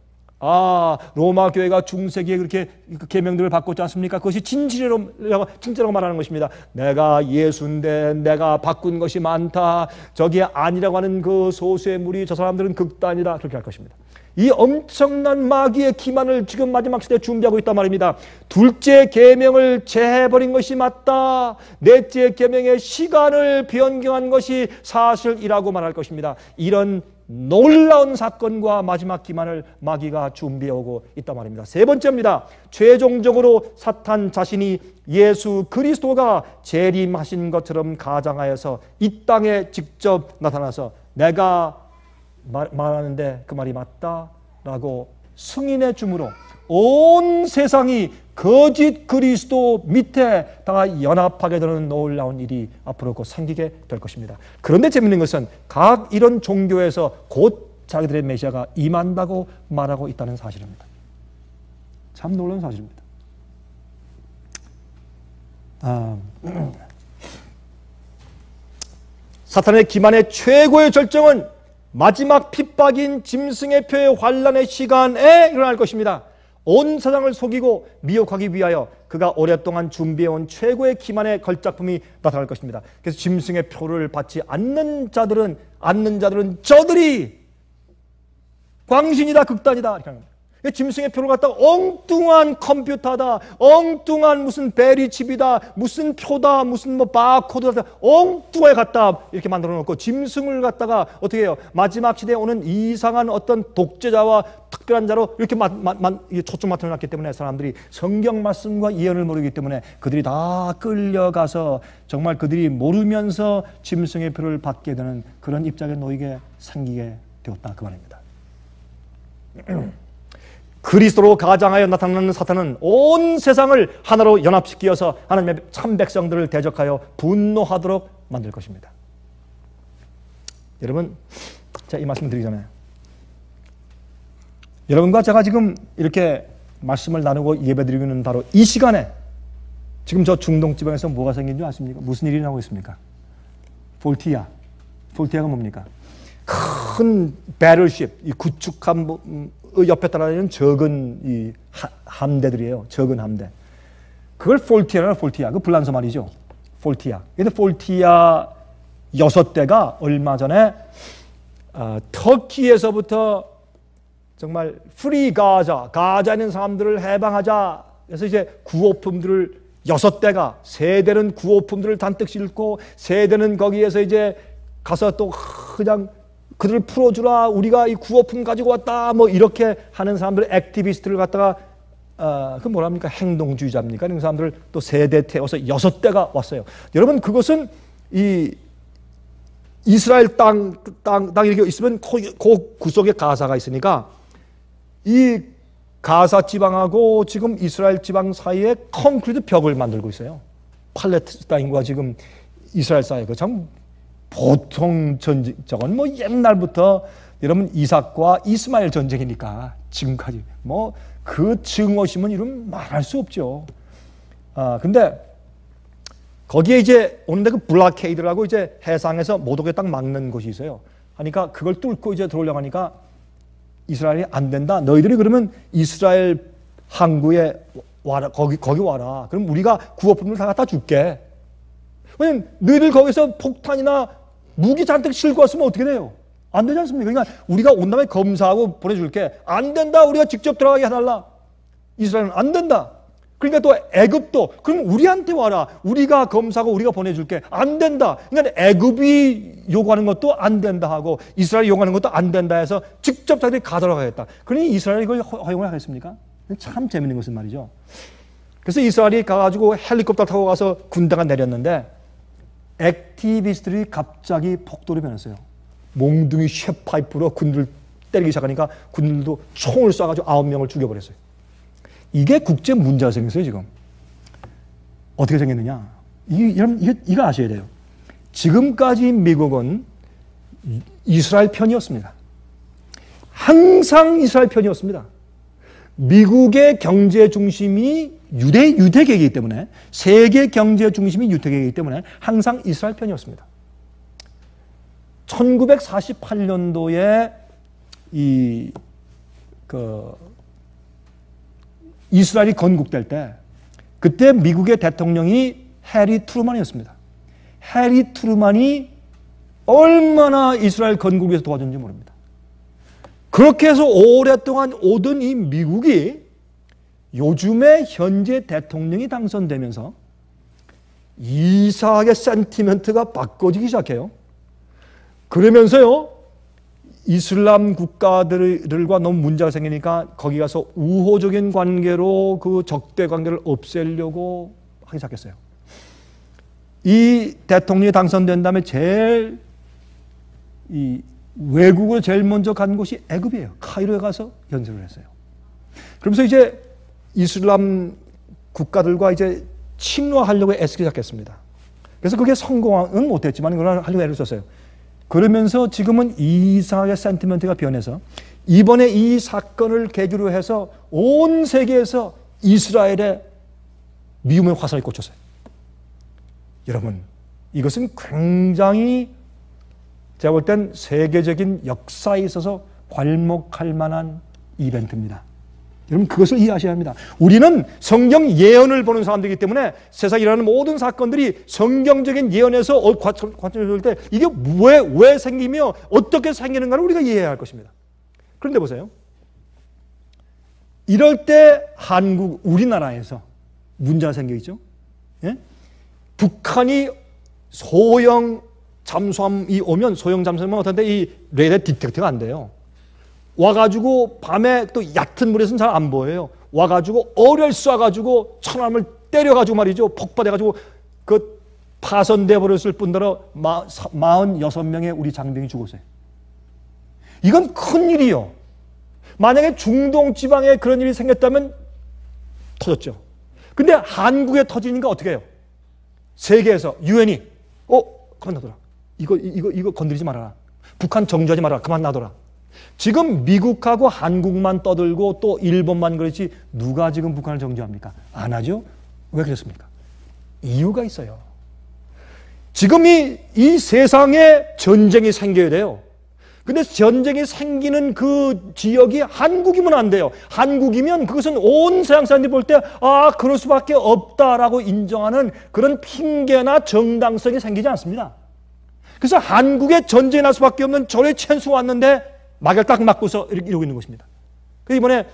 로마 교회가 중세기에 그렇게 계명들을 바꿨지 않습니까? 그것이 진리라고 말하는 것입니다. 내가 예수인데 내가 바꾼 것이 많다. 저게 아니라고 하는 그 소수의 무리, 저 사람들은 극단이다. 그렇게 할 것입니다. 이 엄청난 마귀의 기만을 지금 마지막 시대에 준비하고 있단 말입니다. 둘째 계명을 제해버린 것이 맞다. 넷째 계명의 시간을 변경한 것이 사실이라고 말할 것입니다. 이런 놀라운 사건과 마지막 기만을 마귀가 준비해오고 있단 말입니다. 세 번째입니다. 최종적으로 사탄 자신이 예수 그리스도가 재림하신 것처럼 가장하여서 이 땅에 직접 나타나서 내가 말하는데 그 말이 맞다 라고 승인해 주므로 온 세상이 거짓 그리스도 밑에 다 연합하게 되는 놀라운 일이 앞으로 곧 생기게 될 것입니다. 그런데 재미있는 것은 각 이런 종교에서 곧 자기들의 메시아가 임한다고 말하고 있다는 사실입니다. 참 놀라운 사실입니다. 사탄의 기만의 최고의 절정은 마지막 핍박인 짐승의 표의 환란의 시간에 일어날 것입니다. 온 세상을 속이고 미혹하기 위하여 그가 오랫동안 준비해온 최고의 기만의 걸작품이 나타날 것입니다. 그래서 짐승의 표를 받지 않는 자들은 저들이 광신이다, 극단이다 이렇게 하는 겁니다. 짐승의 표를 갖다가 엉뚱한 컴퓨터다, 엉뚱한 무슨 베리칩이다, 무슨 표다, 무슨 뭐 바코드다, 엉뚱하게 갖다 이렇게 만들어 놓고 짐승을 갖다가 어떻게 해요? 마지막 시대에 오는 이상한 어떤 독재자와 특별한 자로 이렇게 초점 맞춰놨기 때문에 사람들이 성경 말씀과 예언을 모르기 때문에 그들이 다 끌려가서 정말 그들이 모르면서 짐승의 표를 받게 되는 그런 입장에 놓이게 생기게 되었다 그 말입니다. 그리스도로 가장하여 나타나는 사탄은 온 세상을 하나로 연합시키어서 하나님의 참 백성들을 대적하여 분노하도록 만들 것입니다. 여러분, 제가 이 말씀 드리기 전에 여러분과 제가 지금 이렇게 말씀을 나누고 예배드리는 바로 이 시간에 지금 저 중동 지방에서 뭐가 생긴 줄 아십니까? 무슨 일이 나오고 있습니까? 폴티아가 뭡니까? 큰 배럴십, 이 구축함 옆에 따라다니는 적은 이 함대들이에요. 적은 함대. 그걸 폴티아. 그 불란서 말이죠. 폴티아. 근데 폴티아 6대가 얼마 전에 터키에서부터 정말 프리 가자에 있는 사람들을 해방하자. 그래서 이제 구호품들을 6대가, 3대는 구호품들을 잔뜩 싣고 3대는 거기에서 이제 가서 또 그냥 그들을 풀어주라, 우리가 이 구호품 가지고 왔다, 뭐 이렇게 하는 사람들, 액티비스트를 갖다가 그 뭐랍니까, 행동주의자입니까? 이런 사람들을 또 3대 태워서 6대가 왔어요. 여러분, 그것은 이 이스라엘 땅 이렇게 있으면 그 구석에 가사가 있으니까 이 가사 지방하고 지금 이스라엘 지방 사이에 콘크리트 벽을 만들고 있어요. 팔레스타인과 지금 이스라엘 사이. 그 참 보통 전쟁은 뭐 옛날부터 여러분 이삭과 이스마엘 전쟁이니까 지금까지 뭐 그 증오심은 이름 말할 수 없죠. 근데 거기에 이제 오는데 그 블라케이드라고 이제 해상에서 못 오게 딱 막는 곳이 있어요. 하니까 그걸 뚫고 이제 들어오려고 하니까 이스라엘이 안 된다. 너희들이 그러면 이스라엘 항구에 와라. 거기 와라. 그럼 우리가 구호품을 다 갖다 줄게. 왜냐면 너희들 거기서 폭탄이나 무기 잔뜩 싣고 왔으면 어떻게 돼요? 안 되지 않습니까? 그러니까 우리가 온 다음에 검사하고 보내줄게. 안 된다. 우리가 직접 들어가게 해달라. 이스라엘은 안 된다. 그러니까 또 애굽도 그럼 우리한테 와라. 우리가 검사하고 우리가 보내줄게. 안 된다. 그러니까 애굽이 요구하는 것도 안 된다 하고 이스라엘이 요구하는 것도 안 된다 해서 직접 자기들이 가도록 하겠다. 그러니 이스라엘이 이걸 허용을 하겠습니까? 참 재밌는 것은 말이죠. 그래서 이스라엘이 가가지고 헬리콥터 타고 가서 군대가 내렸는데 액티비스트들이 갑자기 폭도로 변했어요. 몽둥이 쇠파이프로 군들 때리기 시작하니까 군들도 총을 쏴가지고 9명을 죽여버렸어요. 이게 국제 문제가 생겼어요, 지금. 어떻게 생겼느냐? 이거 아셔야 돼요. 지금까지 미국은 이스라엘 편이었습니다. 항상 이스라엘 편이었습니다. 미국의 경제 중심이 유대계이기 때문에, 세계 경제 중심이 유대계이기 때문에 항상 이스라엘 편이었습니다. 1948년도에 이스라엘이 건국될 때 그때 미국의 대통령이 해리 트루만이었습니다. 해리 트루만이 얼마나 이스라엘 건국을 위해서 도와줬는지 모릅니다. 그렇게 해서 오랫동안 오던 이 미국이 요즘에 현재 대통령이 당선되면서 이상하게 센티멘트가 바꿔지기 시작해요. 그러면서요, 이슬람 국가들과 너무 문제가 생기니까 거기 가서 우호적인 관계로 그 적대 관계를 없애려고 하기 시작했어요. 이 대통령이 당선된 다음에 외국을 제일 먼저 간 곳이 애굽이에요. 카이로에 가서 연설을 했어요. 그러면서 이제 이슬람 국가들과 이제 친화하려고 애쓰기 시작했습니다. 그래서 그게 성공은 못했지만 그러나 하려고 애를 썼어요. 그러면서 지금은 이상하게 센티멘트가 변해서 이번에 이 사건을 계기로 해서 온 세계에서 이스라엘에 미움의 화살이 꽂혔어요. 여러분, 이것은 굉장히 제가 볼 땐 세계적인 역사에 있어서 괄목할 만한 이벤트입니다. 여러분, 그것을 이해하셔야 합니다. 우리는 성경 예언을 보는 사람들이기 때문에 세상에 일어나는 모든 사건들이 성경적인 예언에서 관점에서 볼 때 이게 왜 생기며 어떻게 생기는가를 우리가 이해해야 할 것입니다. 그런데 보세요. 이럴 때 우리나라에서 문제가 생기죠. 예? 북한이 소형 잠수함이 오면 어떤데 이 레이더 디텍터가 안 돼요. 와가지고 밤에 또 얕은 물에서는 잘 안 보여요. 와가지고 어뢰를 쏴가지고 천함을 때려가지고 말이죠. 폭발해가지고 그 파손돼 버렸을 뿐더러 46명의 우리 장병이 죽었어요. 이건 큰일이요. 만약에 중동 지방에 그런 일이 생겼다면 터졌죠. 근데 한국에 터지니까 어떻게 해요? 세계에서 유엔이 그만 놔둬라. 이거 건드리지 말아라. 북한 정지하지 말아라. 그만 놔둬라. 지금 미국하고 한국만 떠들고 또 일본만 그렇지 누가 지금 북한을 정지합니까? 안 하죠? 왜 그렇습니까? 이유가 있어요. 지금 이 세상에 전쟁이 생겨야 돼요. 근데 전쟁이 생기는 그 지역이 한국이면 안 돼요. 한국이면 그것은 온 세상 사람들이 볼 때 그럴 수밖에 없다라고 인정하는 그런 핑계나 정당성이 생기지 않습니다. 그래서 한국에 전쟁이 날 수밖에 없는 저래 찬스 왔는데 막을 딱 맞고서 이러고 있는 것입니다. 이번에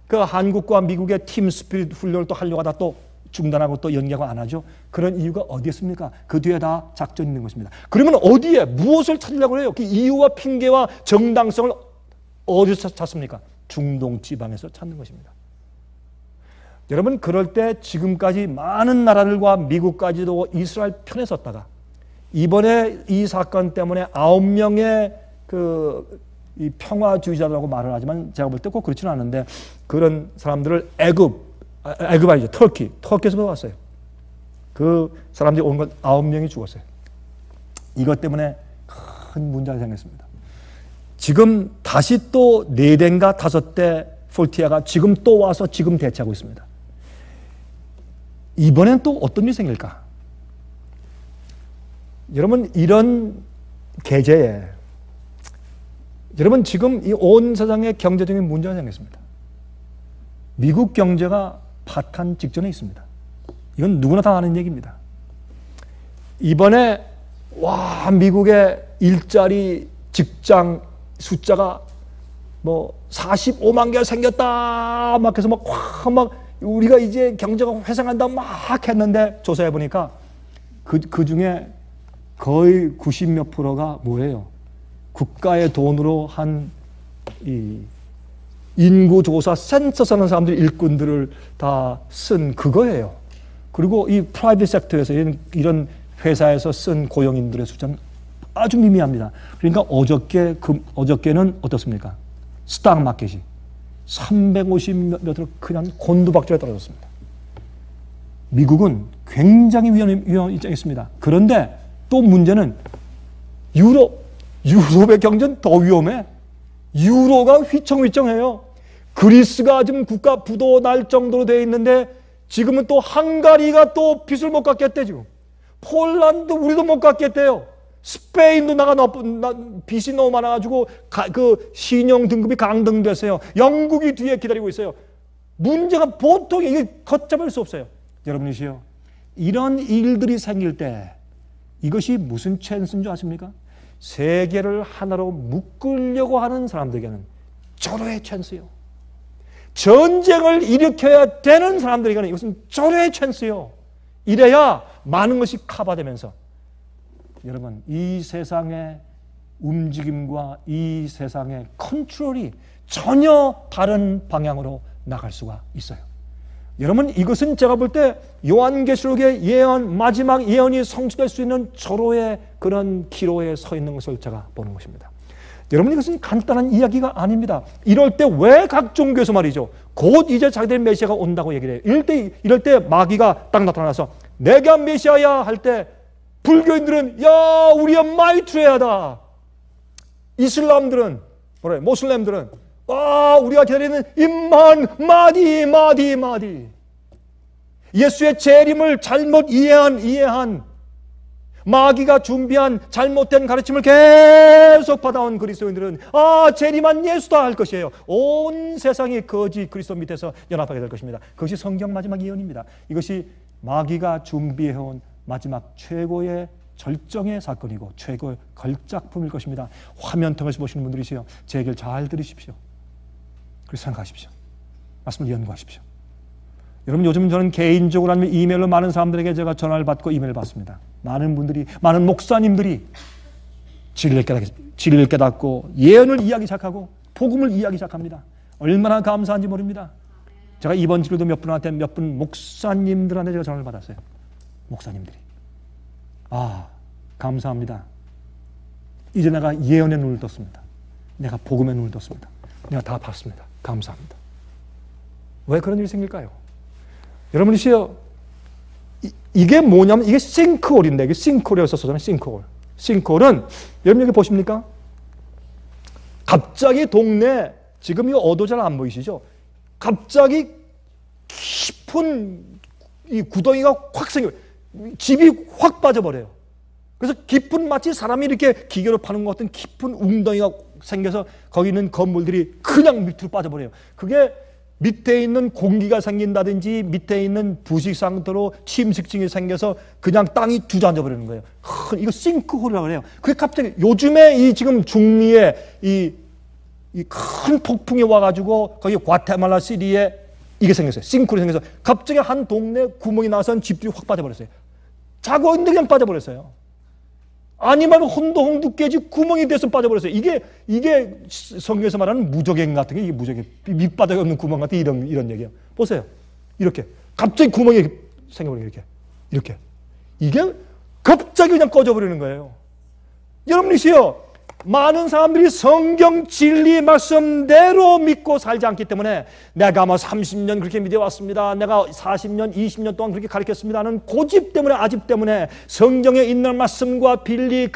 그 한국과 미국의 팀 스피릿 훈련을 또 하려고 하다 또 중단하고 또 연기하고 안 하죠. 그런 이유가 어디에 있습니까? 그 뒤에 다 작전이 있는 것입니다. 그러면 어디에 무엇을 찾으려고 해요? 그 이유와 핑계와 정당성을 어디서 찾습니까? 중동 지방에서 찾는 것입니다. 여러분, 그럴 때 지금까지 많은 나라들과 미국까지도 이스라엘 편에 섰다가 이번에 이 사건 때문에 9명의 이 평화주의자라고 말을 하지만 제가 볼 때 꼭 그렇지는 않은데 그런 사람들을 애굽 아니죠. 터키에서 왔어요. 그 사람들이 온 건 9명이 죽었어요. 이것 때문에 큰 문제가 생겼습니다. 지금 다시 또 4대인가 5대 폴티아가 지금 또 와서 지금 대치하고 있습니다. 이번엔 또 어떤 일이 생길까? 여러분, 이런 계제에 여러분, 지금 이 온 세상에 경제적인 문제가 생겼습니다. 미국 경제가 파탄 직전에 있습니다. 이건 누구나 다 아는 얘기입니다. 이번에 미국의 일자리 직장 숫자가 45만 개가 생겼다 막 해서 막 우리가 이제 경제가 회생한다 막 했는데 조사해 보니까 그 중에 거의 90몇 %가 뭐예요? 국가의 돈으로 한 인구조사 센서스 하는 사람들 일꾼들을 다 쓴 그거예요. 그리고 이 프라이빗 섹터에서 이런 회사에서 쓴 고용인들의 숫자는 아주 미미합니다. 그러니까 어저께는 어떻습니까? 스탁 마켓이 350몇으로 그냥 곤두박질에 떨어졌습니다. 미국은 굉장히 위험한 입장에 있습니다. 그런데 또 문제는 유럽의 경제는 더 위험해. 유로가 휘청휘청해요. 그리스가 지금 국가 부도 날 정도로 되어 있는데 지금은 또 헝가리가 또 빚을 못 갚겠대. 지금 폴란드 우리도 못 갚겠대요. 스페인도 빚이 너무 많아가지고 그 신용 등급이 강등됐어요. 영국이 뒤에 기다리고 있어요. 문제가 보통 이게 걷잡을 수 없어요. 여러분이시요, 이런 일들이 생길 때 이것이 무슨 찬스인 줄 아십니까? 세계를 하나로 묶으려고 하는 사람들에게는 절호의 찬스요. 전쟁을 일으켜야 되는 사람들에게는 이것은 절호의 찬스요. 이래야 많은 것이 커버되면서 여러분, 이 세상의 움직임과 이 세상의 컨트롤이 전혀 다른 방향으로 나갈 수가 있어요. 여러분, 이것은 제가 볼 때 요한계시록의 예언, 마지막 예언이 성취될 수 있는 절호의 그런 기로에 서 있는 것을 제가 보는 것입니다. 여러분, 이것은 간단한 이야기가 아닙니다. 이럴 때 왜 각 종교에서 말이죠, 곧 이제 자기들 메시아가 온다고 얘기를 해요. 이럴 때 마귀가 딱 나타나서 내가 메시아야 할 때 불교인들은 야, 우리야 마이트레야다. 이슬람들은 뭐래? 모슬렘들은 우리가 기다리는 임만 마디. 예수의 재림을 잘못 이해한 마귀가 준비한 잘못된 가르침을 계속 받아온 그리스도인들은 재림한 예수다 할 것이에요. 온 세상이 거짓 그리스도 밑에서 연합하게 될 것입니다. 그것이 성경 마지막 예언입니다. 이것이 마귀가 준비해온 마지막 최고의 절정의 사건이고 최고의 걸작품일 것입니다. 화면 통해서 보시는 분들이시요, 제 얘기를 잘 들으십시오. 그리고 생각하십시오. 말씀을 연구하십시오. 여러분, 요즘 저는 개인적으로 아니면 이메일로 많은 사람들에게 제가 전화를 받고 이메일을 받습니다. 많은 목사님들이 진리를 깨닫고 예언을 이해하기 시작하고 복음을 이해하기 시작합니다. 얼마나 감사한지 모릅니다. 제가 이번 주에도 몇 분 목사님들한테 제가 전화를 받았어요. 목사님들이 감사합니다. 이제 내가 예언의 눈을 떴습니다. 내가 복음의 눈을 떴습니다. 내가 다 봤습니다. 감사합니다. 왜 그런 일이 생길까요? 여러분이시요, 이게 뭐냐면 이게 싱크홀인데, 이게 싱크홀이라고 썼잖아요. 싱크홀은 여러분 여기 보십니까? 갑자기 동네, 지금 이 어도 잘 안 보이시죠? 갑자기 깊은 이 구덩이가 확 생겨요. 집이 확 빠져버려요. 그래서 깊은, 마치 사람이 이렇게 기계로 파는 것 같은 깊은 웅덩이가 생겨서 거기 있는 건물들이 그냥 밑으로 빠져버려요. 그게 밑에 있는 공기가 생긴다든지 밑에 있는 부식 상태로 침식증이 생겨서 그냥 땅이 주저앉아 버리는 거예요. 이거 싱크홀이라고 해요. 그게 갑자기 요즘에 이 지금 중미에 이 큰 폭풍이 와가지고 거기 과테말라 시리에 이게 생겼어요. 싱크홀이 생겨서 갑자기 한 동네 구멍이 나서 집들이 확 빠져버렸어요. 자고 있는데 그냥 빠져버렸어요. 아니면 혼도 깨지 구멍이 돼서 빠져버렸어요. 이게 성경에서 말하는 무적행 같은 게, 이게 무적행, 밑바닥에 없는 구멍 같은 이런 얘기예요. 보세요. 이렇게 갑자기 구멍이 생겨버려요. 이렇게 이게 갑자기 그냥 꺼져버리는 거예요. 여러분이시요, 많은 사람들이 성경 진리 말씀대로 믿고 살지 않기 때문에 내가 30년 그렇게 믿어왔습니다, 내가 40년 20년 동안 그렇게 가르쳤습니다 하는 고집 때문에, 아집 때문에 성경에 있는 말씀과 빌리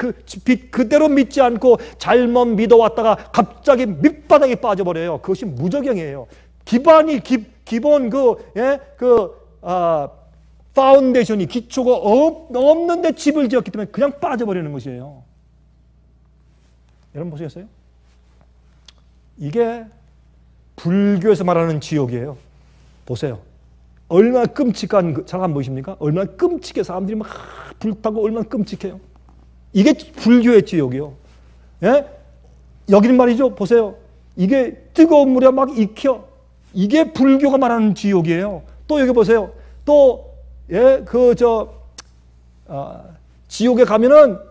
빛 그대로 믿지 않고 잘못 믿어왔다가 갑자기 밑바닥에 빠져버려요. 그것이 무적행이에요. 기본 파운데이션이, 기초가 없는데 집을 지었기 때문에 그냥 빠져버리는 것이에요. 여러분 보시겠어요? 이게 불교에서 말하는 지옥이에요. 보세요. 얼마나 끔찍한, 잘 안 보이십니까? 얼마나 끔찍해. 사람들이 막 불타고 얼마나 끔찍해요. 이게 불교의 지옥이요. 예? 여기는 말이죠. 보세요. 이게 뜨거운 물에 막 익혀. 이게 불교가 말하는 지옥이에요. 또 여기 보세요. 또 지옥에 가면은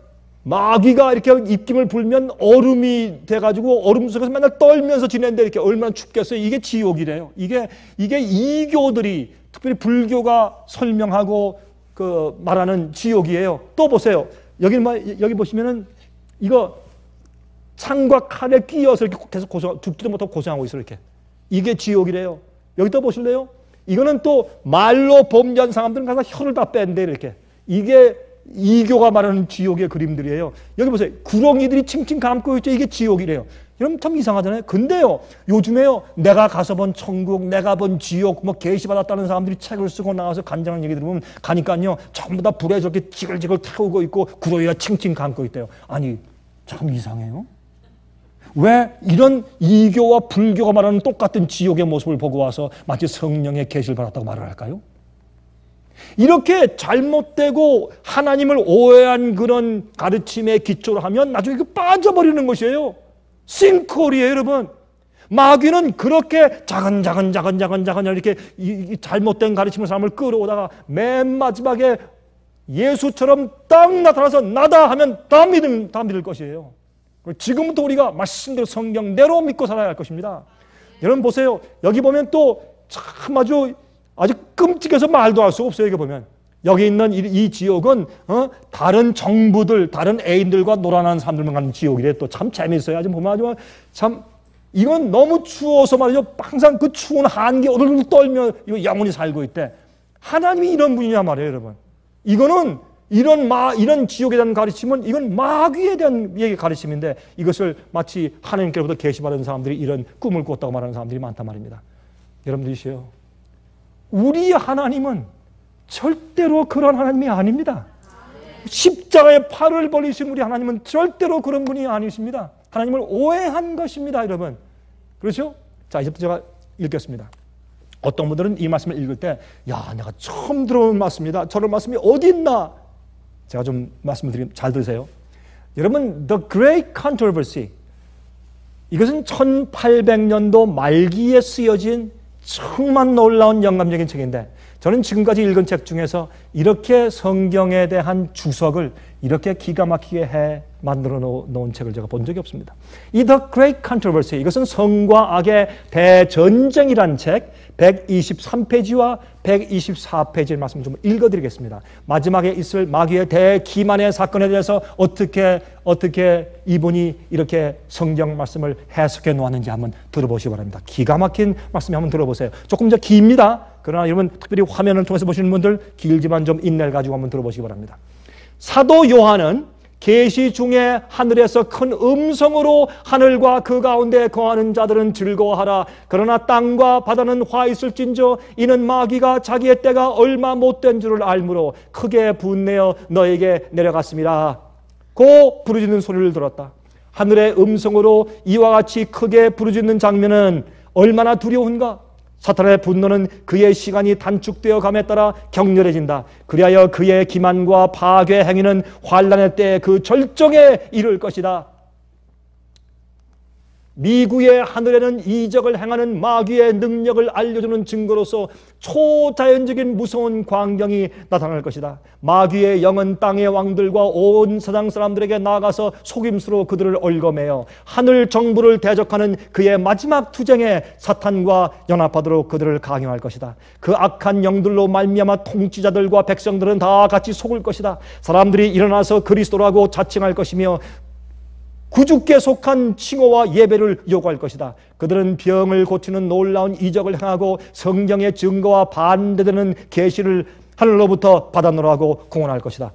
마귀가 이렇게 입김을 불면 얼음이 돼가지고 얼음 속에서 맨날 떨면서 지내는데 이렇게 얼마나 춥겠어요. 이게 지옥이래요. 이게 이교들이, 특별히 불교가 설명하고 말하는 지옥이에요. 또 보세요. 여기 보시면은 이거 창과 칼에 끼어서 이렇게 계속 죽지도 못하고 고생하고 있어요. 이렇게. 이게 지옥이래요. 여기 또 보실래요? 이거는 또 말로 범죄한 사람들은 가서 혀를 다 뺀대, 이렇게. 이게 이교가 말하는 지옥의 그림들이에요. 여기 보세요. 구렁이들이 칭칭 감고 있죠. 이게 지옥이래요. 여러분 참 이상하잖아요. 근데요, 요즘에요, 내가 가서 본 천국, 내가 본 지옥, 계시받았다는 사람들이 책을 쓰고 나와서 간장한 얘기 들으면 가니까요, 전부 다 불에 저렇게 지글지글 태우고 있고 구렁이가 칭칭 감고 있대요. 아니, 참 이상해요. 왜 이런 이교와 불교가 말하는 똑같은 지옥의 모습을 보고 와서 마치 성령의 계시를 받았다고 말을 할까요? 이렇게 잘못되고 하나님을 오해한 그런 가르침에 기초로 하면 나중에 빠져버리는 것이에요. 싱크홀이에요, 여러분. 마귀는 그렇게 자근자근 이렇게 잘못된 가르침을 사람을 끌어오다가 맨 마지막에 예수처럼 딱 나타나서 나다 하면 다 믿을 것이에요. 지금부터 우리가 말씀대로 성경대로 믿고 살아야 할 것입니다. 여러분 보세요. 여기 보면 또 참 아주 끔찍해서 말도 할 수 없어요. 여기 보면 여기 있는 이 지옥은 다른 정부들, 다른 애인들과 놀아나는 사람들만 가는 지옥이래. 또 참 재미있어요. 아주 보면 아주 참 이건 너무 추워서 말이죠. 항상 그 추운 한기에 오르르 떨며 영원히 살고 있대. 하나님이 이런 분이냐 말이에요, 여러분. 이거는 이런 지옥에 대한 가르침은 이건 마귀에 대한 가르침인데 이것을 마치 하나님께로부터 계시받은 사람들이 이런 꿈을 꿨다고 말하는 사람들이 많단 말입니다. 여러분들이시요. 우리 하나님은 절대로 그런 하나님이 아닙니다. 십자가에 팔을 벌리신 우리 하나님은 절대로 그런 분이 아니십니다. 하나님을 오해한 것입니다, 여러분. 그렇죠? 자, 이제부터 제가 읽겠습니다. 어떤 분들은 이 말씀을 읽을 때, 야, 내가 처음 들어온 말씀이다. 저런 말씀이 어디 있나? 제가 좀 말씀을 드리면 잘 들으세요. 여러분, The Great Controversy. 이것은 1800년도 말기에 쓰여진 정말 놀라운 영감적인 책인데 저는 지금까지 읽은 책 중에서 이렇게 성경에 대한 주석을 이렇게 기가 막히게 만들어 놓은 책을 제가 본 적이 없습니다. 이 The Great Controversy, 이것은 성과 악의 대전쟁이라는 책 123페이지와 124페이지의 말씀을 좀 읽어드리겠습니다. 마지막에 있을 마귀의 대기만의 사건에 대해서 어떻게 이분이 이렇게 성경 말씀을 해석해 놓았는지 한번 들어보시기 바랍니다. 기가 막힌 말씀 한번 들어보세요. 조금 더 깁니다. 그러나 여러분 특별히 화면을 통해서 보시는 분들 길지만 좀 인내를 가지고 한번 들어보시기 바랍니다. 사도 요한은 계시 중에 하늘에서 큰 음성으로 하늘과 그 가운데 거하는 자들은 즐거워하라. 그러나 땅과 바다는 화 있을진저 이는 마귀가 자기의 때가 얼마 못된 줄을 알므로 크게 분내어 너에게 내려갔습니다. 고 부르짖는 소리를 들었다. 하늘의 음성으로 이와 같이 크게 부르짖는 장면은 얼마나 두려운가. 사탄의 분노는 그의 시간이 단축되어 감에 따라 격렬해진다. 그리하여 그의 기만과 파괴 행위는 환난의 때에 그 절정에 이를 것이다. 미구의 하늘에는 이적을 행하는 마귀의 능력을 알려주는 증거로서 초자연적인 무서운 광경이 나타날 것이다. 마귀의 영은 땅의 왕들과 온 세상 사람들에게 나아가서 속임수로 그들을 얽어매어 하늘 정부를 대적하는 그의 마지막 투쟁에 사탄과 연합하도록 그들을 강요할 것이다. 그 악한 영들로 말미암아 통치자들과 백성들은 다 같이 속을 것이다. 사람들이 일어나서 그리스도라고 자칭할 것이며 구주께 속한 칭호와 예배를 요구할 것이다. 그들은 병을 고치는 놀라운 이적을 행하고 성경의 증거와 반대되는 계시를 하늘로부터 받아놓으라고 공언할 것이다.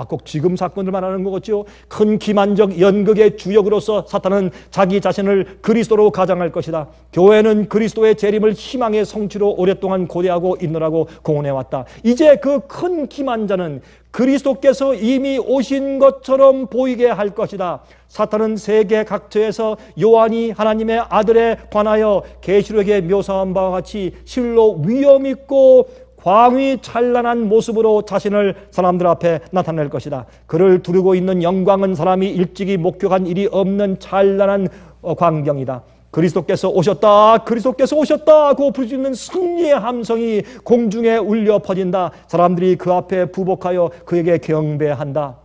꼭 지금 사건을 말하는 거겠죠. 큰 기만적 연극의 주역으로서 사탄은 자기 자신을 그리스도로 가장할 것이다. 교회는 그리스도의 재림을 희망의 성취로 오랫동안 고대하고 있느라고 공언해왔다. 이제 그 큰 기만자는 그리스도께서 이미 오신 것처럼 보이게 할 것이다. 사탄은 세계 각처에서 요한이 하나님의 아들에 관하여 계시록에 묘사한 바와 같이 실로 위엄 있고 광이 찬란한 모습으로 자신을 사람들 앞에 나타낼 것이다. 그를 두르고 있는 영광은 사람이 일찍이 목격한 일이 없는 찬란한 광경이다. 그리스도께서 오셨다, 그리스도께서 오셨다고 부르짖는 승리의 함성이 공중에 울려 퍼진다. 사람들이 그 앞에 부복하여 그에게 경배한다.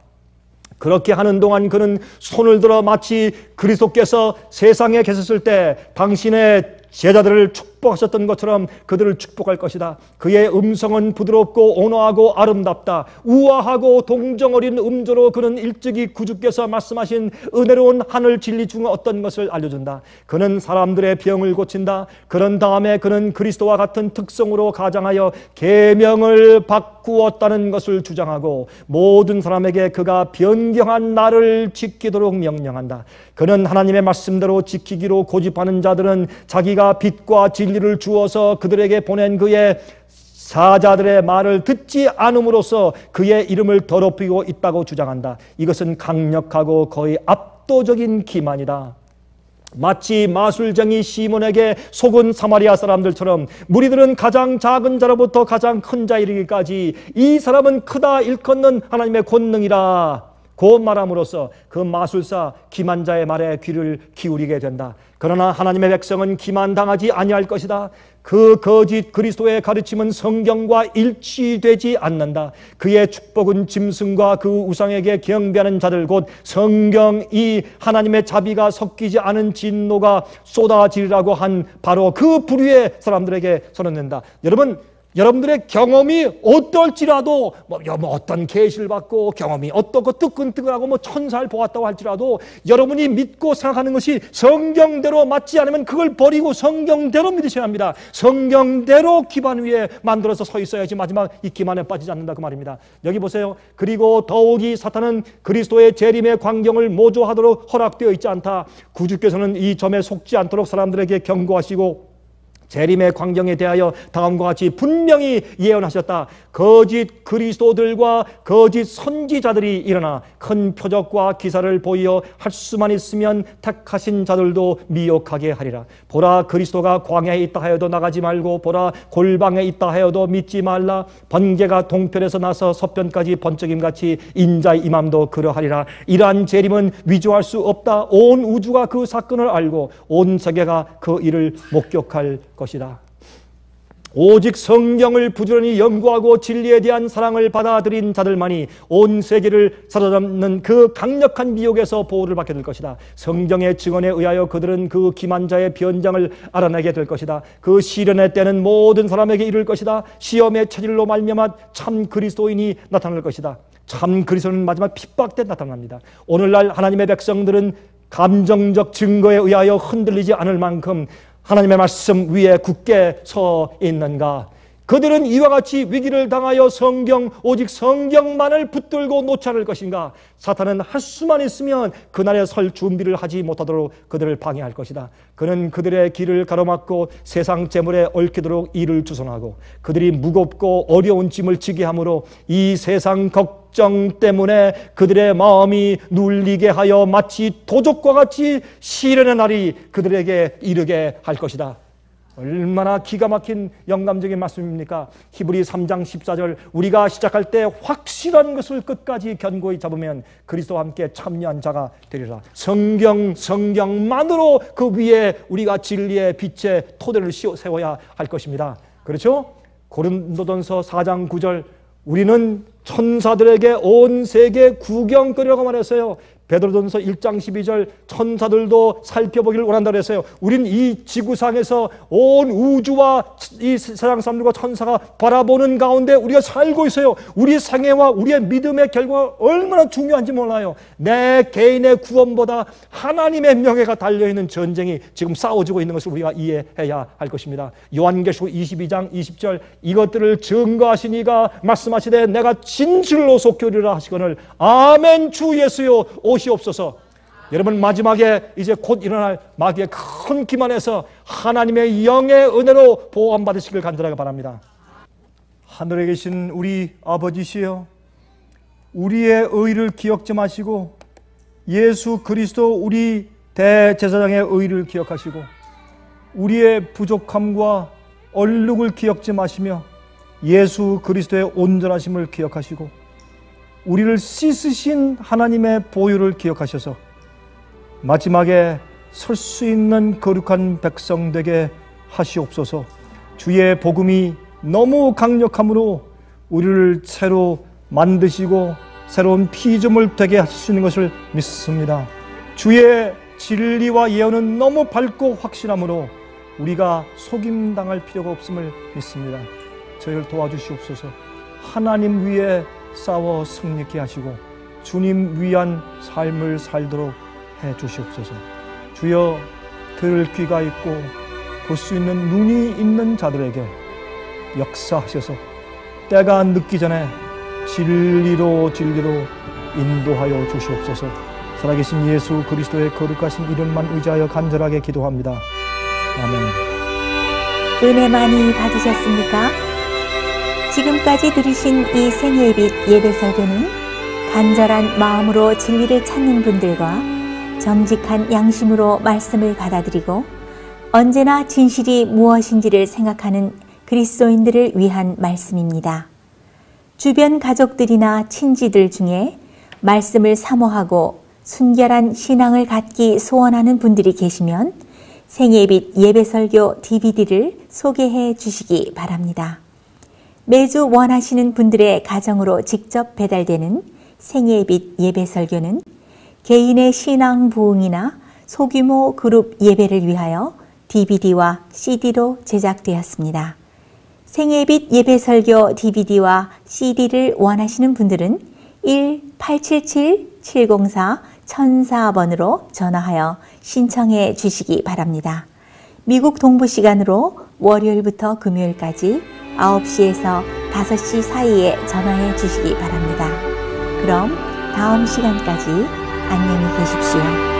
그렇게 하는 동안 그는 손을 들어 마치 그리스도께서 세상에 계셨을 때 당신의 제자들을 축복하셨던 것처럼 그들을 축복할 것이다. 그의 음성은 부드럽고 온화하고 아름답다. 우아하고 동정어린 음조로 그는 일찍이 구주께서 말씀하신 은혜로운 하늘 진리 중 어떤 것을 알려준다. 그는 사람들의 병을 고친다. 그런 다음에 그는 그리스도와 같은 특성으로 가장하여 계명을 바꾸었다는 것을 주장하고 모든 사람에게 그가 변경한 날을 지키도록 명령한다. 그는 하나님의 말씀대로 지키기로 고집하는 자들은 자기가 빛과 진리를 주어서 그들에게 보낸 그의 사자들의 말을 듣지 않음으로써 그의 이름을 더럽히고 있다고 주장한다. 이것은 강력하고 거의 압도적인 기만이다. 마치 마술쟁이 시몬에게 속은 사마리아 사람들처럼 무리들은 가장 작은 자로부터 가장 큰 자 이르기까지 이 사람은 크다 일컫는 하나님의 권능이라 고 말함으로써 그 마술사 기만자의 말에 귀를 기울이게 된다. 그러나 하나님의 백성은 기만당하지 아니할 것이다. 그 거짓 그리스도의 가르침은 성경과 일치되지 않는다. 그의 축복은 짐승과 그 우상에게 경배하는 자들 곧 성경이 하나님의 자비가 섞이지 않은 진노가 쏟아지리라고 한 바로 그 부류의 사람들에게 선언된다. 여러분들의 경험이 어떨지라도 어떤 계시를 받고 경험이 어떻고 뜨끈뜨끈하고 천사를 보았다고 할지라도 여러분이 믿고 생각하는 것이 성경대로 맞지 않으면 그걸 버리고 성경대로 믿으셔야 합니다. 성경대로 기반 위에 만들어서 서 있어야지 마지막 이 기만에 빠지지 않는다 그 말입니다. 여기 보세요. 그리고 더욱이 사탄은 그리스도의 재림의 광경을 모조하도록 허락되어 있지 않다. 구주께서는 이 점에 속지 않도록 사람들에게 경고하시고 재림의 광경에 대하여 다음과 같이 분명히 예언하셨다. 거짓 그리스도들과 거짓 선지자들이 일어나 큰 표적과 기사를 보이어 할 수만 있으면 택하신 자들도 미혹하게 하리라. 보라, 그리스도가 광야에 있다 하여도 나가지 말고 보라, 골방에 있다 하여도 믿지 말라. 번개가 동편에서 나서 서편까지 번쩍임같이 인자의 임함도 그러하리라. 이러한 재림은 위조할 수 없다. 온 우주가 그 사건을 알고 온 세계가 그 일을 목격할 것이다. 오직 성경을 부지런히 연구하고 진리에 대한 사랑을 받아들인 자들만이 온 세계를 사로잡는 그 강력한 미혹에서 보호를 받게 될 것이다. 성경의 증언에 의하여 그들은 그 기만자의 변장을 알아내게 될 것이다. 그 시련의 때는 모든 사람에게 이를 것이다. 시험의 체질로 말미암아 참 그리스도인이 나타날 것이다. 참 그리스도는 마지막 핍박 때 나타납니다. 오늘날 하나님의 백성들은 감정적 증거에 의하여 흔들리지 않을 만큼 하나님의 말씀 위에 굳게 서 있는가? 그들은 이와 같이 위기를 당하여 오직 성경만을 붙들고 놓지 않을 것인가? 사탄은 할 수만 있으면 그날에 설 준비를 하지 못하도록 그들을 방해할 것이다. 그는 그들의 길을 가로막고 세상 재물에 얽히도록 일을 주선하고 그들이 무겁고 어려운 짐을 지게 함으로 이 세상 걱정 때문에 그들의 마음이 눌리게 하여 마치 도적과 같이 시련의 날이 그들에게 이르게 할 것이다. 얼마나 기가 막힌 영감적인 말씀입니까? 히브리 3장 14절 우리가 시작할 때 확실한 것을 끝까지 견고히 잡으면 그리스도와 함께 참여한 자가 되리라. 성경만으로 그 위에 우리가 진리의 빛의 토대를 세워야 할 것입니다. 그렇죠? 고린도전서 4장 9절 우리는 천사들에게 온 세계 구경거리라고 말했어요. 베드로전서 1장 12절 천사들도 살펴보기를 원한다고 했어요. 우린 이 지구상에서 온 우주와 이 세상 사람들과 천사가 바라보는 가운데 우리가 살고 있어요. 우리의 생애와 우리의 믿음의 결과가 얼마나 중요한지 몰라요. 내 개인의 구원보다 하나님의 명예가 달려있는 전쟁이 지금 싸워지고 있는 것을 우리가 이해해야 할 것입니다. 요한계시록 22장 20절 이것들을 증거하시니가 말씀하시되 내가 진실로 속교리라 하시거늘 아멘 주 예수여 오시옵소서. 여러분 마지막에 이제 곧 일어날 마귀의 큰 기만에서 하나님의 영의 은혜로 보호함 받으시길 간절하게 바랍니다. 하늘에 계신 우리 아버지시여 우리의 의를 기억지 마시고 예수 그리스도 우리 대제사장의 의를 기억하시고 우리의 부족함과 얼룩을 기억지 마시며 예수 그리스도의 온전하심을 기억하시고 우리를 씻으신 하나님의 보혈을 기억하셔서 마지막에 설 수 있는 거룩한 백성 되게 하시옵소서. 주의 복음이 너무 강력함으로 우리를 새로 만드시고 새로운 피조물 되게 하실 수 있는 것을 믿습니다. 주의 진리와 예언은 너무 밝고 확실함으로 우리가 속임당할 필요가 없음을 믿습니다. 저희를 도와주시옵소서. 하나님 위에 싸워 승리케 하시고 주님 위한 삶을 살도록 해 주시옵소서. 주여 들을 귀가 있고 볼 수 있는 눈이 있는 자들에게 역사하셔서 때가 늦기 전에 진리로 인도하여 주시옵소서. 살아계신 예수 그리스도의 거룩하신 이름만 의지하여 간절하게 기도합니다. 아멘. 은혜 많이 받으셨습니까? 지금까지 들으신 이 생애의 빛 예배 설교는 간절한 마음으로 진리를 찾는 분들과 정직한 양심으로 말씀을 받아들이고 언제나 진실이 무엇인지를 생각하는 그리스도인들을 위한 말씀입니다. 주변 가족들이나 친지들 중에 말씀을 사모하고 순결한 신앙을 갖기 소원하는 분들이 계시면 생애빛 예배설교 DVD를 소개해 주시기 바랍니다. 매주 원하시는 분들의 가정으로 직접 배달되는 생애빛 예배설교는 개인의 신앙 부흥이나 소규모 그룹 예배를 위하여 DVD와 CD로 제작되었습니다. 생애빛 예배설교 DVD와 CD를 원하시는 분들은 1-877-704-1004번으로 전화하여 신청해 주시기 바랍니다. 미국 동부 시간으로 월요일부터 금요일까지 9시에서 5시 사이에 전화해 주시기 바랍니다. 그럼 다음 시간까지 안녕히 계십시오.